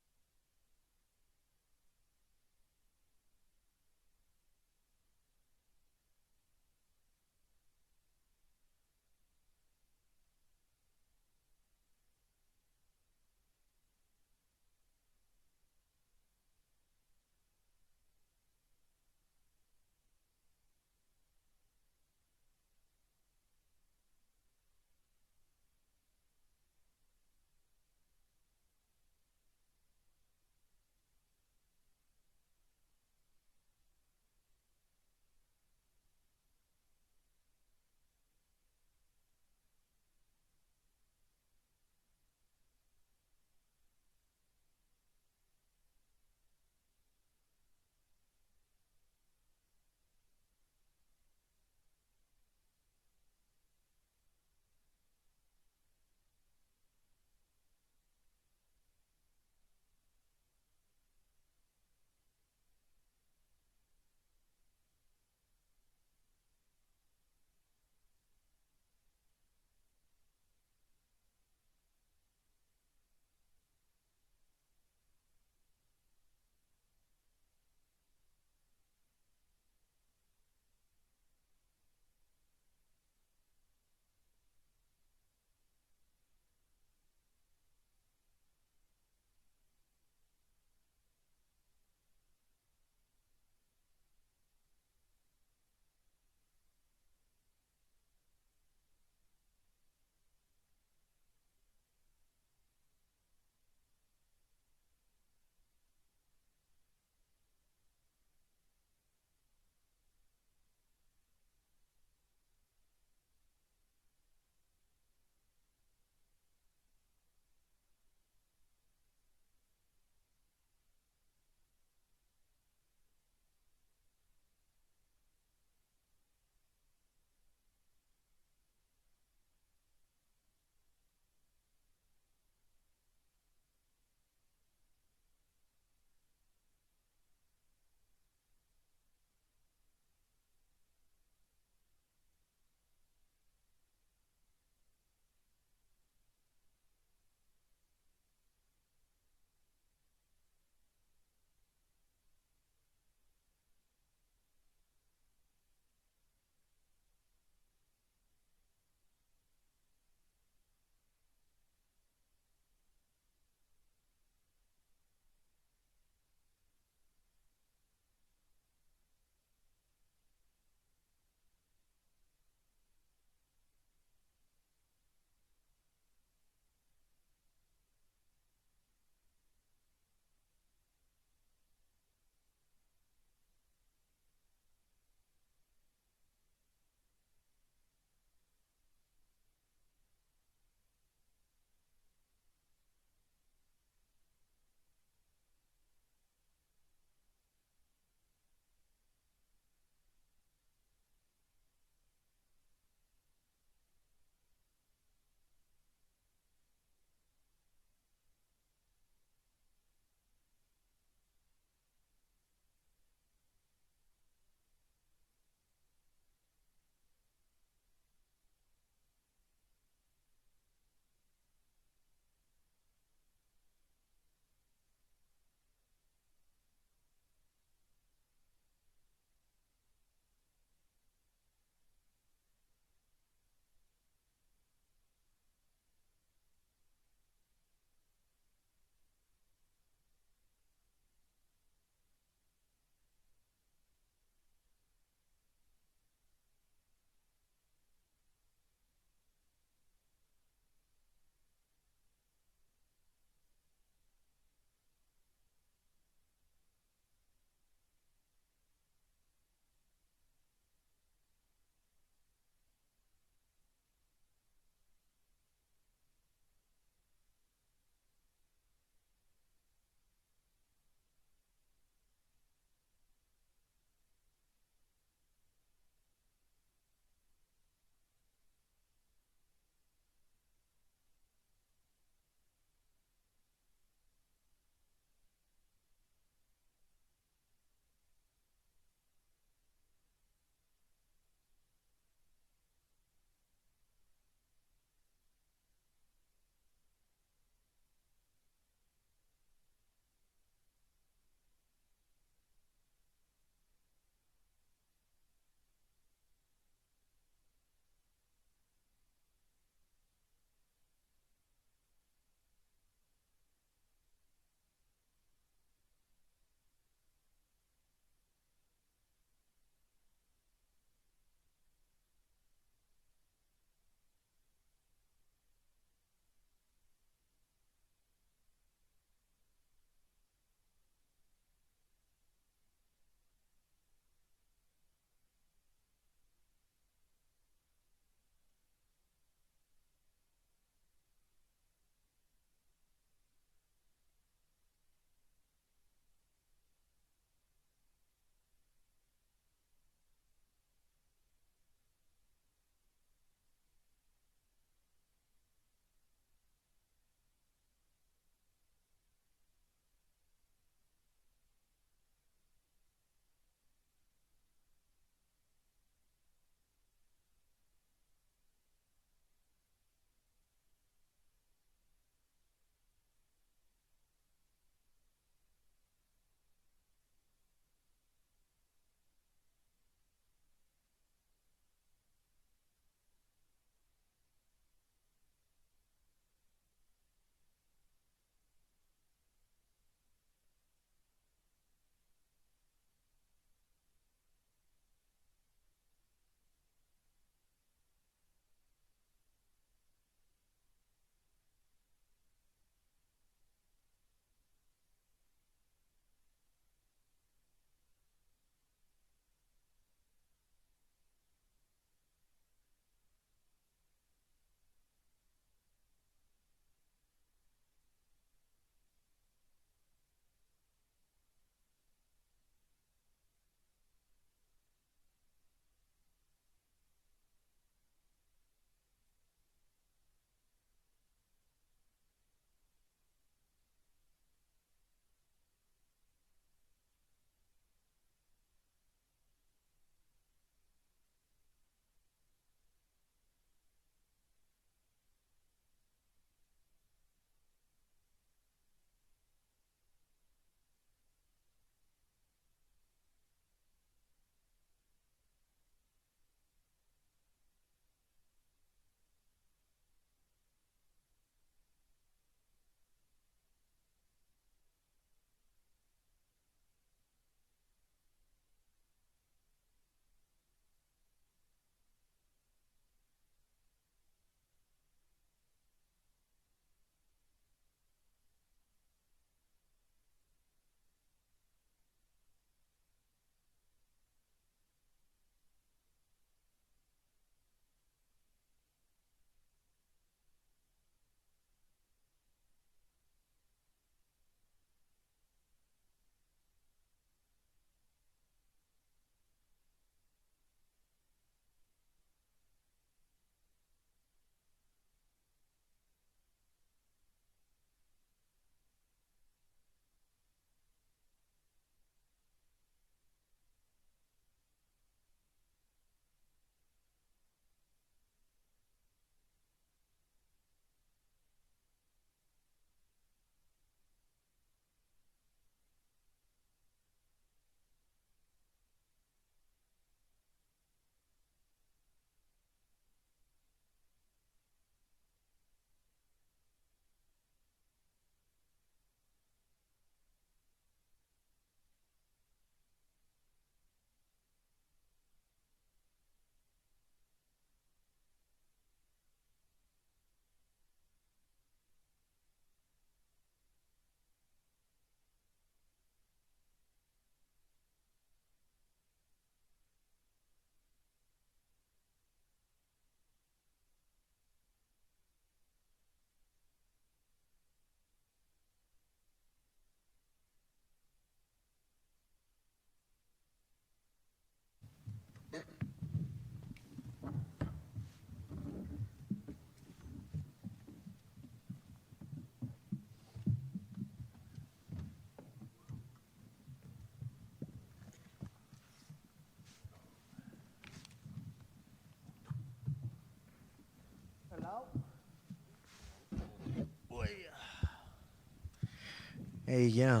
Hey, yeah.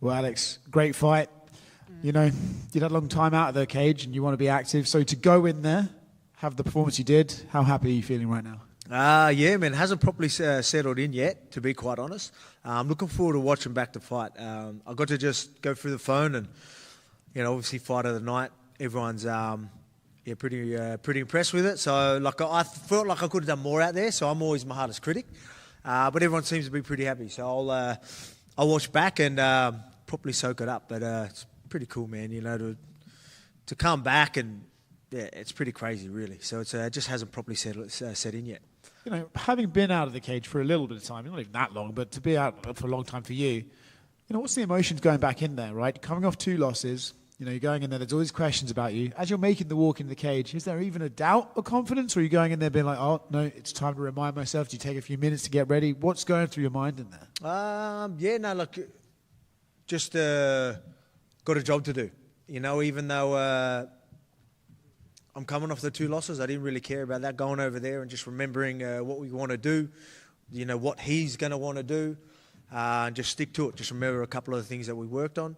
Well, Alex, great fight. You know, you had a long time out of the cage and you want to be active. So to go in there, have the performance you did, how happy are you feeling right now? Yeah, man, hasn't properly settled in yet, to be quite honest. I'm looking forward to watching back the fight. I got to just go through the phone and, you know, obviously fight of the night. Everyone's pretty impressed with it. So like I felt like I could have done more out there. So I'm always my hardest critic, but everyone seems to be pretty happy. So I'll watch back and properly soak it up. But it's pretty cool, man. You know, to come back and yeah, it's pretty crazy, really. So it just hasn't properly set in yet. You know, having been out of the cage for a little bit of time, not even that long, but to be out for a long time for you, you know, what's the emotions going back in there, right? Coming off 2 losses, you know, you're going in there, there's all these questions about you. As you're making the walk into the cage, is there even a doubt or confidence, or are you going in there being like, oh, no, it's time to remind myself? Do you take a few minutes to get ready? What's going through your mind in there? Yeah, no, look, just got a job to do. You know, even though I'm coming off the 2 losses, I didn't really care about that, going over there and just remembering what we want to do, you know, what he's going to want to do, and just stick to it. Just remember a couple of the things that we worked on.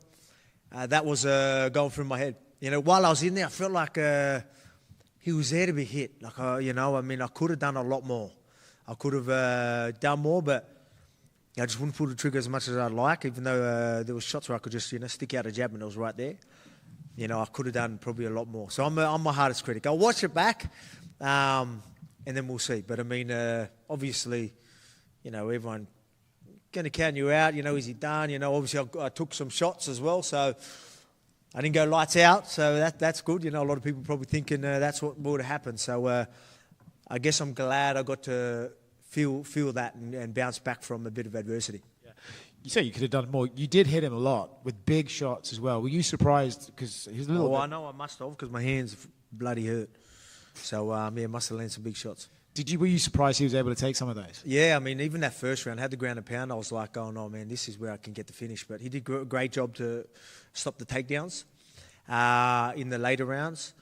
That was going through my head. You know, while I was in there, I felt like he was there to be hit. Like, you know, I mean, I could have done a lot more. I could have done more, but I just wouldn't pull the trigger as much as I'd like, even though there was shots where I could just, you know, stick out a jab and it was right there. You know, I could have done probably a lot more. So I'm my hardest critic. I'll watch it back, and then we'll see. But, I mean, obviously, you know, everyone going to count you out. You know, is he done? You know, obviously I took some shots as well, so I didn't go lights out. So that's good. You know, a lot of people probably thinking that's what would have happened. So I guess I'm glad I got to feel that and bounce back from a bit of adversity. You say you could have done more. You did hit him a lot with big shots as well. Were you surprised? Because he's a little bit... I know I must have, because my hands bloody hurt. So, yeah, must have landed some big shots. Were you surprised he was able to take some of those? Yeah, I mean, even that first round, had the ground and pound, I was like, oh, no, man, this is where I can get the finish. But he did a great job to stop the takedowns in the later rounds.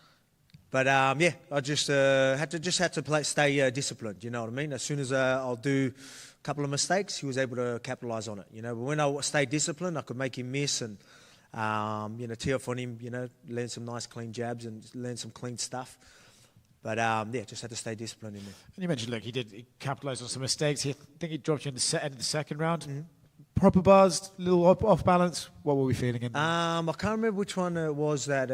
But, yeah, I just had to stay disciplined, you know what I mean? As soon as I'll do a couple of mistakes, he was able to capitalise on it, you know. But when I stayed disciplined, I could make him miss and, you know, tee off on him, you know, land some nice clean jabs and land some clean stuff. But, yeah, just had to stay disciplined in there. And you mentioned, look, he capitalised on some mistakes. I think he dropped you in the end of the second round. Mm-hmm. Proper buzzed, a little off balance. What were we feeling in there? I can't remember which one it was that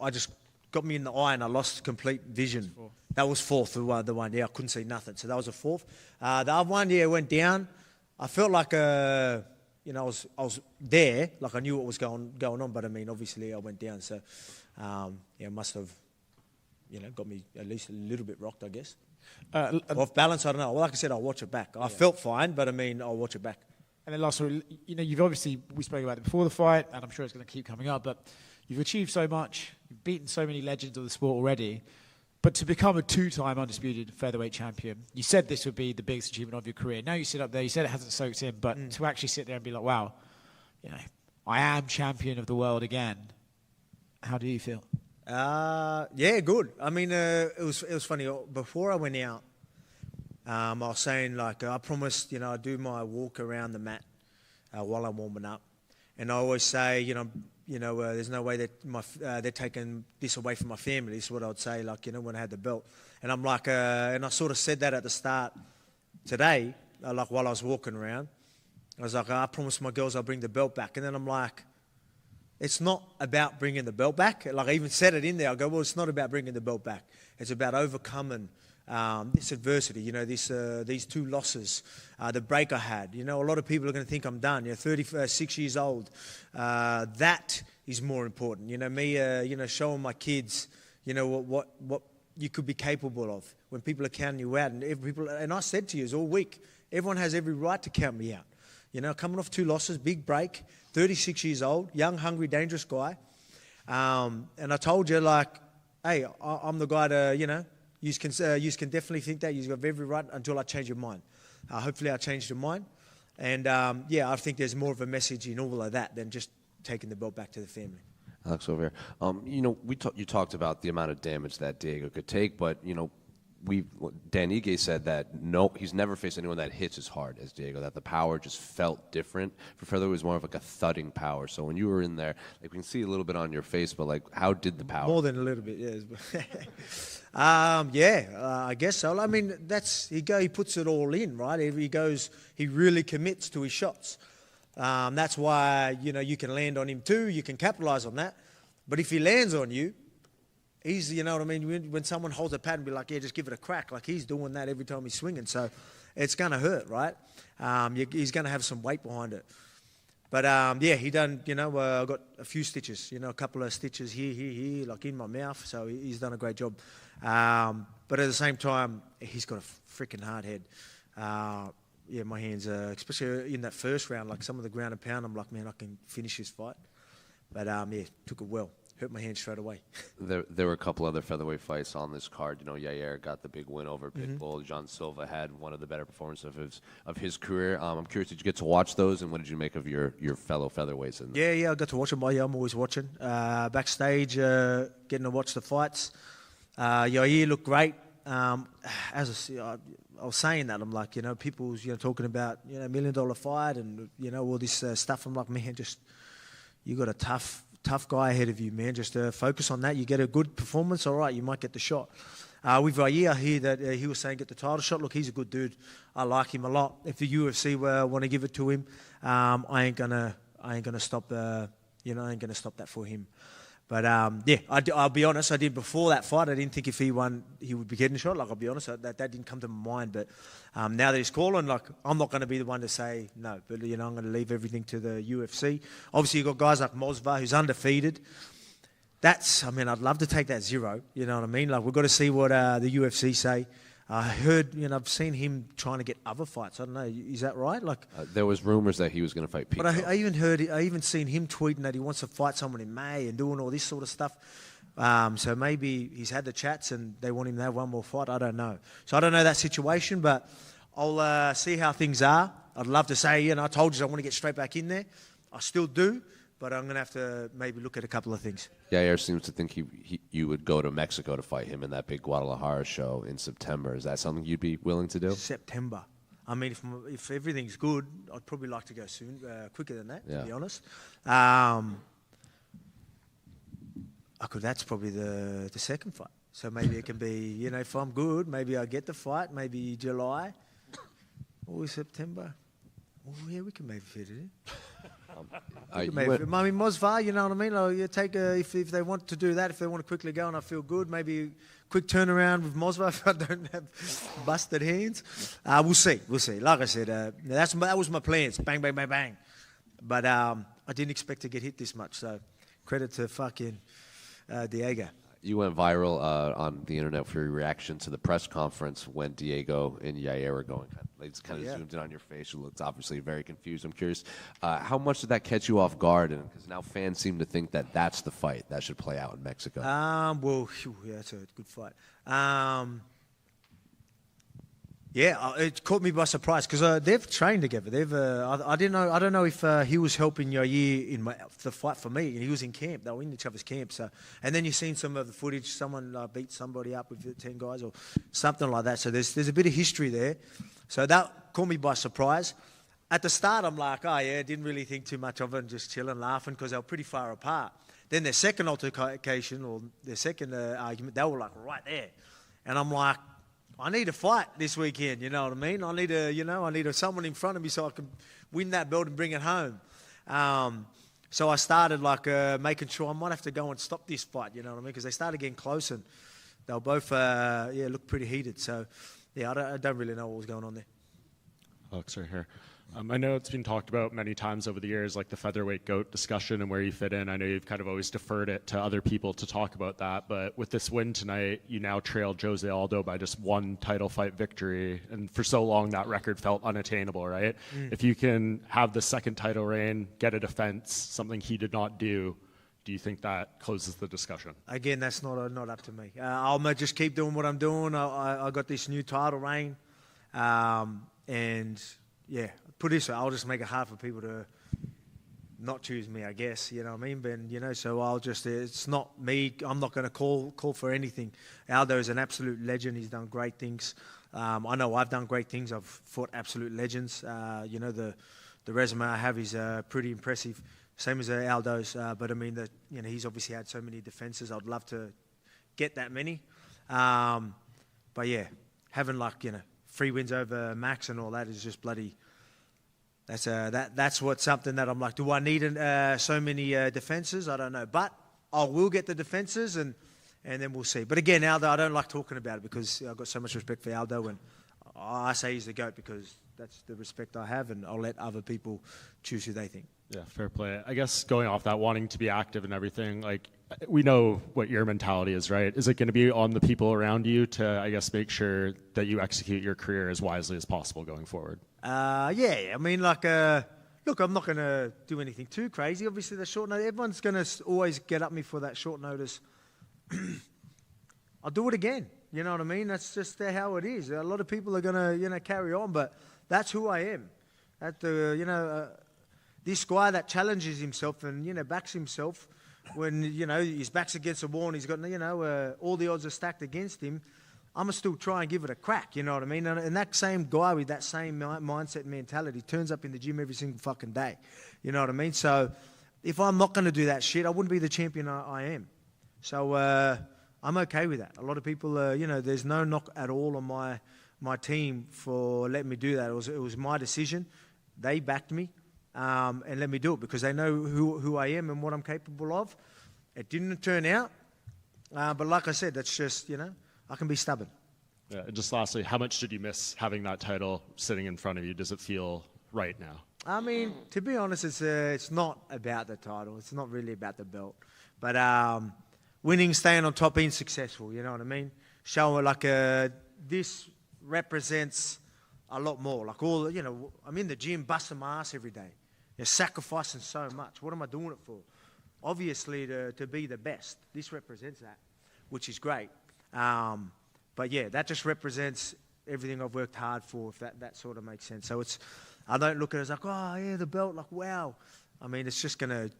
I just got me in the eye and I lost complete vision. That was fourth, the one. Yeah, I couldn't see nothing. So that was a fourth. The other one, yeah, went down. I felt like, you know, I was there, like I knew what was going on. But, I mean, obviously I went down. So, yeah, must have, you know, got me at least a little bit rocked, I guess. Off balance, I don't know. Well, like I said, I'll watch it back. I felt fine, but, I mean, I'll watch it back. And then last, you know, you've obviously, we spoke about it before the fight, and I'm sure it's going to keep coming up, but you've achieved so much. You've beaten so many legends of the sport already. But to become a 2-time undisputed featherweight champion, you said this would be the biggest achievement of your career. Now you sit up there, you said it hasn't soaked in, but to actually sit there and be like, wow, you know, I am champion of the world again. How do you feel? Yeah, good. I mean, it was funny. Before I went out, I was saying, like, I promised, you know, I'd do my walk around the mat while I'm warming up. And I always say, you know, there's no way that they're taking this away from my family. This is what I would say, like, you know, when I had the belt. And I'm like, and I sort of said that at the start today, like while I was walking around. I was like, I promised my girls I'll bring the belt back. And then I'm like, it's not about bringing the belt back. Like I even said it in there. I go, well, it's not about bringing the belt back. It's about overcoming this adversity, you know, these 2 losses, the break I had. You know, a lot of people are going to think I'm done. You know, 36 years old. That is more important. You know, me, you know, showing my kids, you know, what you could be capable of when people are counting you out. And I said to you all week, everyone has every right to count me out. You know, coming off 2 losses, big break, 36 years old, young, hungry, dangerous guy. And I told you, like, hey, I'm the guy to, you know, you can definitely think that. You have every right until I change your mind. Hopefully I changed your mind. And, yeah, I think there's more of a message in all of that than just taking the belt back to the family. Alex, over here. You know, you talked about the amount of damage that Diego could take, but, you know, Dan Ige said that no, he's never faced anyone that hits as hard as Diego, that the power just felt different. For featherweight, it was more of like a thudding power. So when you were in there, like we can see a little bit on your face, but like how did the power? More than a little bit, yes. I guess so. I mean, he puts it all in, right? He really commits to his shots. That's why, you can land on him too. You can capitalize on that. But if he lands on you, he's, you know what I mean? When someone holds a pad and be like, yeah, just give it a crack. Like he's doing that every time he's swinging. So it's going to hurt, right? He's going to have some weight behind it. But he done, I got a few stitches, a couple of stitches here, like in my mouth. So he's done a great job. But at the same time, he's got a freaking hard head. My hands, especially in that first round, like some of the ground and pound, I'm like, man, I can finish this fight. But took it well. Hurt my hand straight away. There were a couple other featherweight fights on this card. Yair got the big win over Pitbull. John Silva had one of the better performances of his career. I'm curious, did you get to watch those, and what did you make of your fellow featherweights? I got to watch them. I'm always watching. Backstage, getting to watch the fights. Yair looked great. As I was saying that, I'm like, people's talking about $1 million fight and all this stuff. I'm like, man, just you got a tough guy ahead of you, man. Just focus on that. You get a good performance, all right, you might get the shot. With Yair, I hear that he was saying get the title shot. Look, he's a good dude. I like him a lot. If the UFC want to give it to him, I ain't gonna stop. I ain't gonna stop that for him. But I'll be honest. I did before that fight. I didn't think if he won, he would be getting a shot. Like I'll be honest, that didn't come to my mind. But now that he's calling, like I'm not going to be the one to say no. But I'm going to leave everything to the UFC. Obviously, you've got guys like Mosva, who's undefeated. I'd love to take that 0. You know what I mean? Like we've got to see what the UFC say. I heard, I've seen him trying to get other fights. I don't know, is that right? Like there was rumors that he was going to fight Pico. But I even seen him tweeting that he wants to fight someone in May and doing all this sort of stuff. So maybe he's had the chats and they want him to have one more fight. I don't know. So I don't know that situation, but I'll see how things are. I'd love to say, I told you I want to get straight back in there. I still do. But I'm going to have to maybe look at a couple of things. Yair seems to think you would go to Mexico to fight him in that big Guadalajara show in September. Is that something you'd be willing to do? September. I mean, if everything's good, I'd probably like to go soon, quicker than that, to be honest. That's probably the second fight. So maybe it can be, if I'm good, maybe I get the fight, maybe July or September. Oh, yeah, we can maybe fit it in. Mosva, you know what I mean? Like, you take if they want to do that, if they want to quickly go and I feel good, maybe quick turnaround with Mosva if I don't have busted hands. We'll see. Like I said, that was my plans. Bang, bang, bang, bang. But I didn't expect to get hit this much. So credit to fucking Diego. You went viral on the internet for your reaction to the press conference when Diego and Yair were going. It's kind of zoomed in on your face. You looked obviously very confused. I'm curious, how much did that catch you off guard? Because now fans seem to think that that's the fight that should play out in Mexico. That's a good fight. It caught me by surprise because they've trained together. I don't know if he was helping Yair in the fight for me. He was in camp. They were in each other's camp. So, and then you've seen some of the footage. Someone beat somebody up with 10 guys or something like that. So there's a bit of history there. So that caught me by surprise. At the start, I'm like, didn't really think too much of it and just chilling, laughing because they were pretty far apart. Then their second altercation or their second argument, they were like right there. And I'm like, I need a fight this weekend, you know what I mean? I need someone in front of me so I can win that belt and bring it home. So I started making sure I might have to go and stop this fight, you know what I mean? Because they started getting close and they were both, look pretty heated. So, I don't really know what was going on there. Alex, right here. I know it's been talked about many times over the years, like the featherweight GOAT discussion and where you fit in. I know you've kind of always deferred it to other people to talk about that, but with this win tonight, you now trailed Jose Aldo by just one title fight victory, and for so long that record felt unattainable, right? If you can have the second title reign, get a defense, something he did not do you think that closes the discussion? Again, that's not up to me. I'll just keep doing what I'm doing. I got this new title reign, and put it this way, I'll just make it hard for people to not choose me, I guess. You know what I mean? But so I'll just. It's not me. I'm not going to call for anything. Aldo is an absolute legend. He's done great things. I know I've done great things. I've fought absolute legends. The resume I have is pretty impressive. Same as Aldo's. But I mean that he's obviously had so many defenses. I'd love to get that many. But yeah, having 3 wins over Max and all that is just bloody. That's what something that I'm like. Do I need so many defenses? I don't know, but I will get the defenses and then we'll see. But again, Aldo, I don't like talking about it because I've got so much respect for Aldo, and I say he's the GOAT because that's the respect I have, and I'll let other people choose who they think. Yeah, fair play. I guess going off that, wanting to be active and everything, we know what your mentality is, right? Is it going to be on the people around you to, I guess, make sure that you execute your career as wisely as possible going forward? Yeah. I mean, look, I'm not going to do anything too crazy. Obviously, the short notice, everyone's going to always get at me for that short notice. I'll do it again. You know what I mean? That's just how it is. A lot of people are going to, carry on, but that's who I am. This guy that challenges himself and, backs himself when, his back's against the wall and he's got, all the odds are stacked against him, I'm going to still try and give it a crack, you know what I mean? And that same guy with that same mindset and mentality turns up in the gym every single fucking day, you know what I mean? So if I'm not going to do that shit, I wouldn't be the champion I am. So I'm okay with that. A lot of people, there's no knock at all on my team for letting me do that. It was my decision. They backed me. And let me do it because they know who I am and what I'm capable of. It didn't turn out, but like I said, that's just, I can be stubborn. Yeah, and just lastly, how much did you miss having that title sitting in front of you? Does it feel right now? I mean, to be honest, it's not about the title. It's not really about the belt. But winning, staying on top, being successful, you know what I mean? Showing this represents a lot more. I'm in the gym busting my ass every day. You're sacrificing so much. What am I doing it for? Obviously, to be the best. This represents that, which is great. But yeah, that just represents everything I've worked hard for, if that sort of makes sense. So I don't look at it as oh yeah, the belt, wow. I mean, it's just going to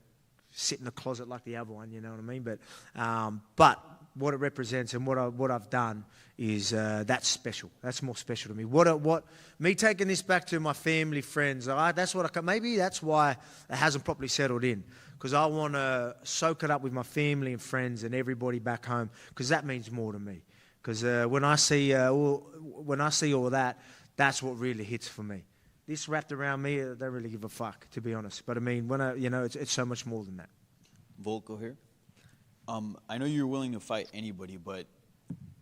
sit in the closet like the other one, you know what I mean? But what it represents and what I've done is that's special. That's more special to me. What me taking this back to my family, friends. That's what maybe that's why it hasn't properly settled in, because I want to soak it up with my family and friends and everybody back home, because that means more to me. Because when I see all that, that's what really hits for me. This wrapped around me, I don't really give a fuck, to be honest. But I mean, when it's so much more than that. Volko here. I know you're willing to fight anybody, but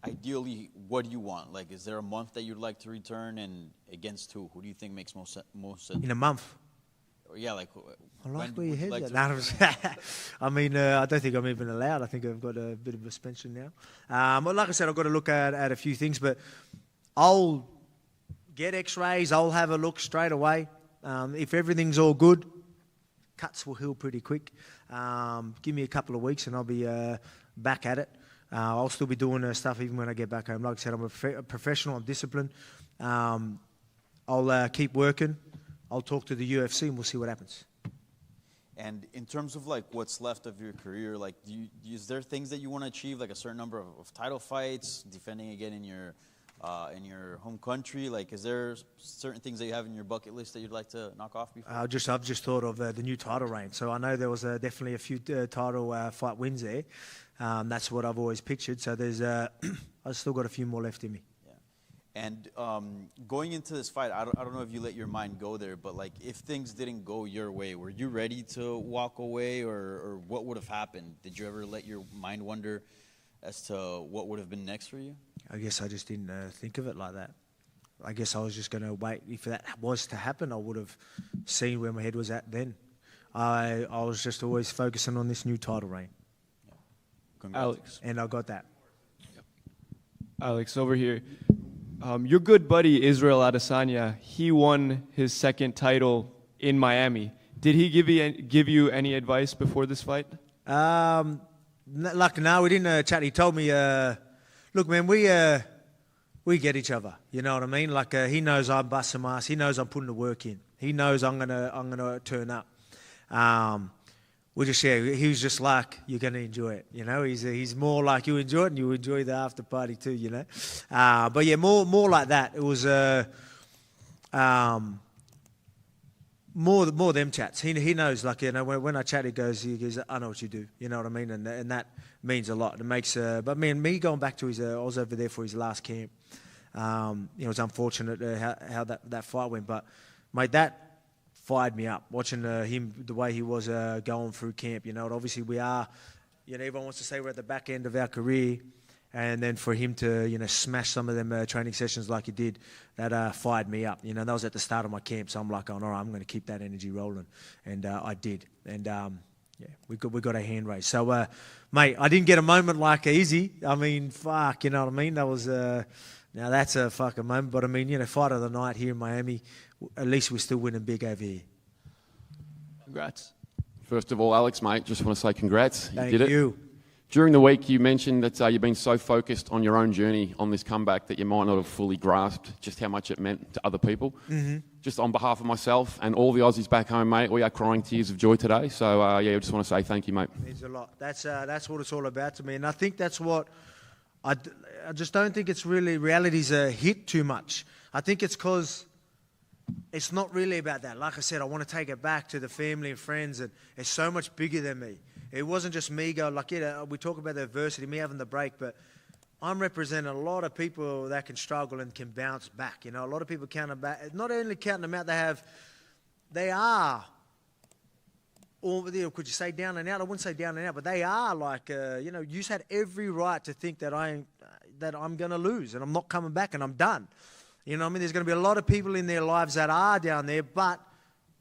ideally, what do you want? Is there a month that you'd like to return, and against who? Who do you think makes most sense? In a month? Yeah, I like where your head's at. I mean, I don't think I'm even allowed. I think I've got a bit of suspension now. But like I said, I've got to look at a few things, but I'll get x-rays. I'll have a look straight away. If everything's all good, cuts will heal pretty quick. Give me a couple of weeks and I'll be back at it. I'll still be doing stuff even when I get back home. Like I said, I'm a professional. I'm disciplined. I'll keep working. I'll talk to the UFC and we'll see what happens. And in terms of what's left of your career, is there things that you want to achieve, a certain number of title fights, defending again in your home country? Is there certain things that you have in your bucket list that you'd like to knock off before? I've just thought of the new title reign. So I know there was definitely a few title fight wins there. That's what I've always pictured. So there's I've still got a few more left in me. And going into this fight, I don't know if you let your mind go there, but if things didn't go your way, were you ready to walk away, or what would have happened? Did you ever let your mind wander as to what would have been next for you? I guess I just didn't think of it like that. I guess I was just going to wait. If that was to happen, I would have seen where my head was at then. I was just always focusing on this new title reign. Alex. And I got that. Alex, over here. Your good buddy Israel Adesanya, he won his second title in Miami. Did he give you any advice before this fight? No, we didn't chat. He told me, look, man, we get each other. You know what I mean? He knows I'm busting my ass. He knows I'm putting the work in. He knows I'm gonna turn up. He was just like, you're going to enjoy it, you know. He's more like, you enjoy it and you enjoy the after party too, you know. But yeah, more like that. It was more them chats. He knows, like, you know, when I chat, he goes, I know what you do, you know what I mean, and that means a lot. It makes. But me going back to his, I was over there for his last camp. You know, it was unfortunate how that fight went, but mate, that fired me up watching him, the way he was going through camp. You know, and obviously we are, you know, everyone wants to say we're at the back end of our career, and then for him to, you know, smash some of them training sessions like he did, that fired me up. You know, that was at the start of my camp, so I'm like, all right, I'm going to keep that energy rolling, and I did, and yeah, we got a hand raised. So, mate, I didn't get a moment like easy. I mean, fuck, you know what I mean? That was now that's a fucking moment, but I mean, you know, fight of the night here in Miami. At least we're still winning big over here. Congrats. First of all, Alex, mate, just want to say congrats. Thank you did you. it. During the week, you mentioned that you've been so focused on your own journey on this comeback that you might not have fully grasped just how much it meant to other people. Mhm. Just on behalf of myself and all the Aussies back home, mate, we are crying tears of joy today. So, yeah, I just want to say thank you, mate. It means a lot. That's what it's all about to me, and I think that's what I just don't think it's really reality's hit too much. I think it's because it's not really about that. Like I said, I want to take it back to the family and friends, and it's so much bigger than me. It wasn't just me going, like, yeah, we talk about the adversity, me having the break, but I'm representing a lot of people that can struggle and can bounce back. You know, a lot of people count them back. Not only counting them out, they are, or you know, could you say down and out? I wouldn't say down and out, but they are like, you know, you just had every right to think that I'm going to lose and I'm not coming back and I'm done. You know what I mean? There's going to be a lot of people in their lives that are down there, but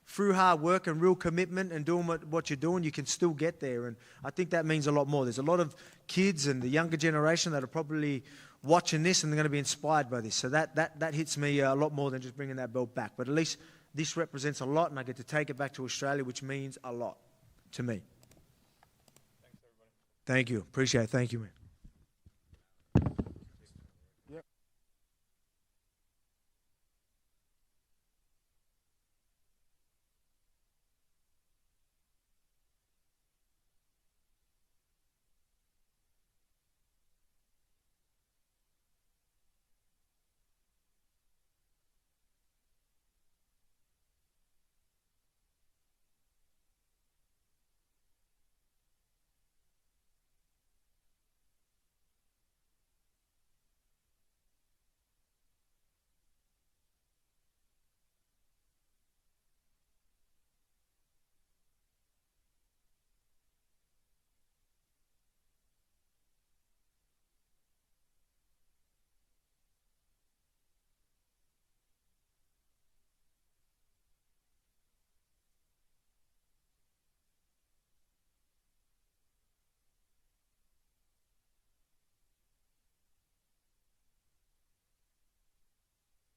through hard work and real commitment and doing what you're doing, you can still get there. And I think that means a lot more. There's a lot of kids and the younger generation that are probably watching this and they're going to be inspired by this. So that hits me a lot more than just bringing that belt back. But at least this represents a lot, and I get to take it back to Australia, which means a lot to me. Thanks, everybody. Thank you. Appreciate it. Thank you, man.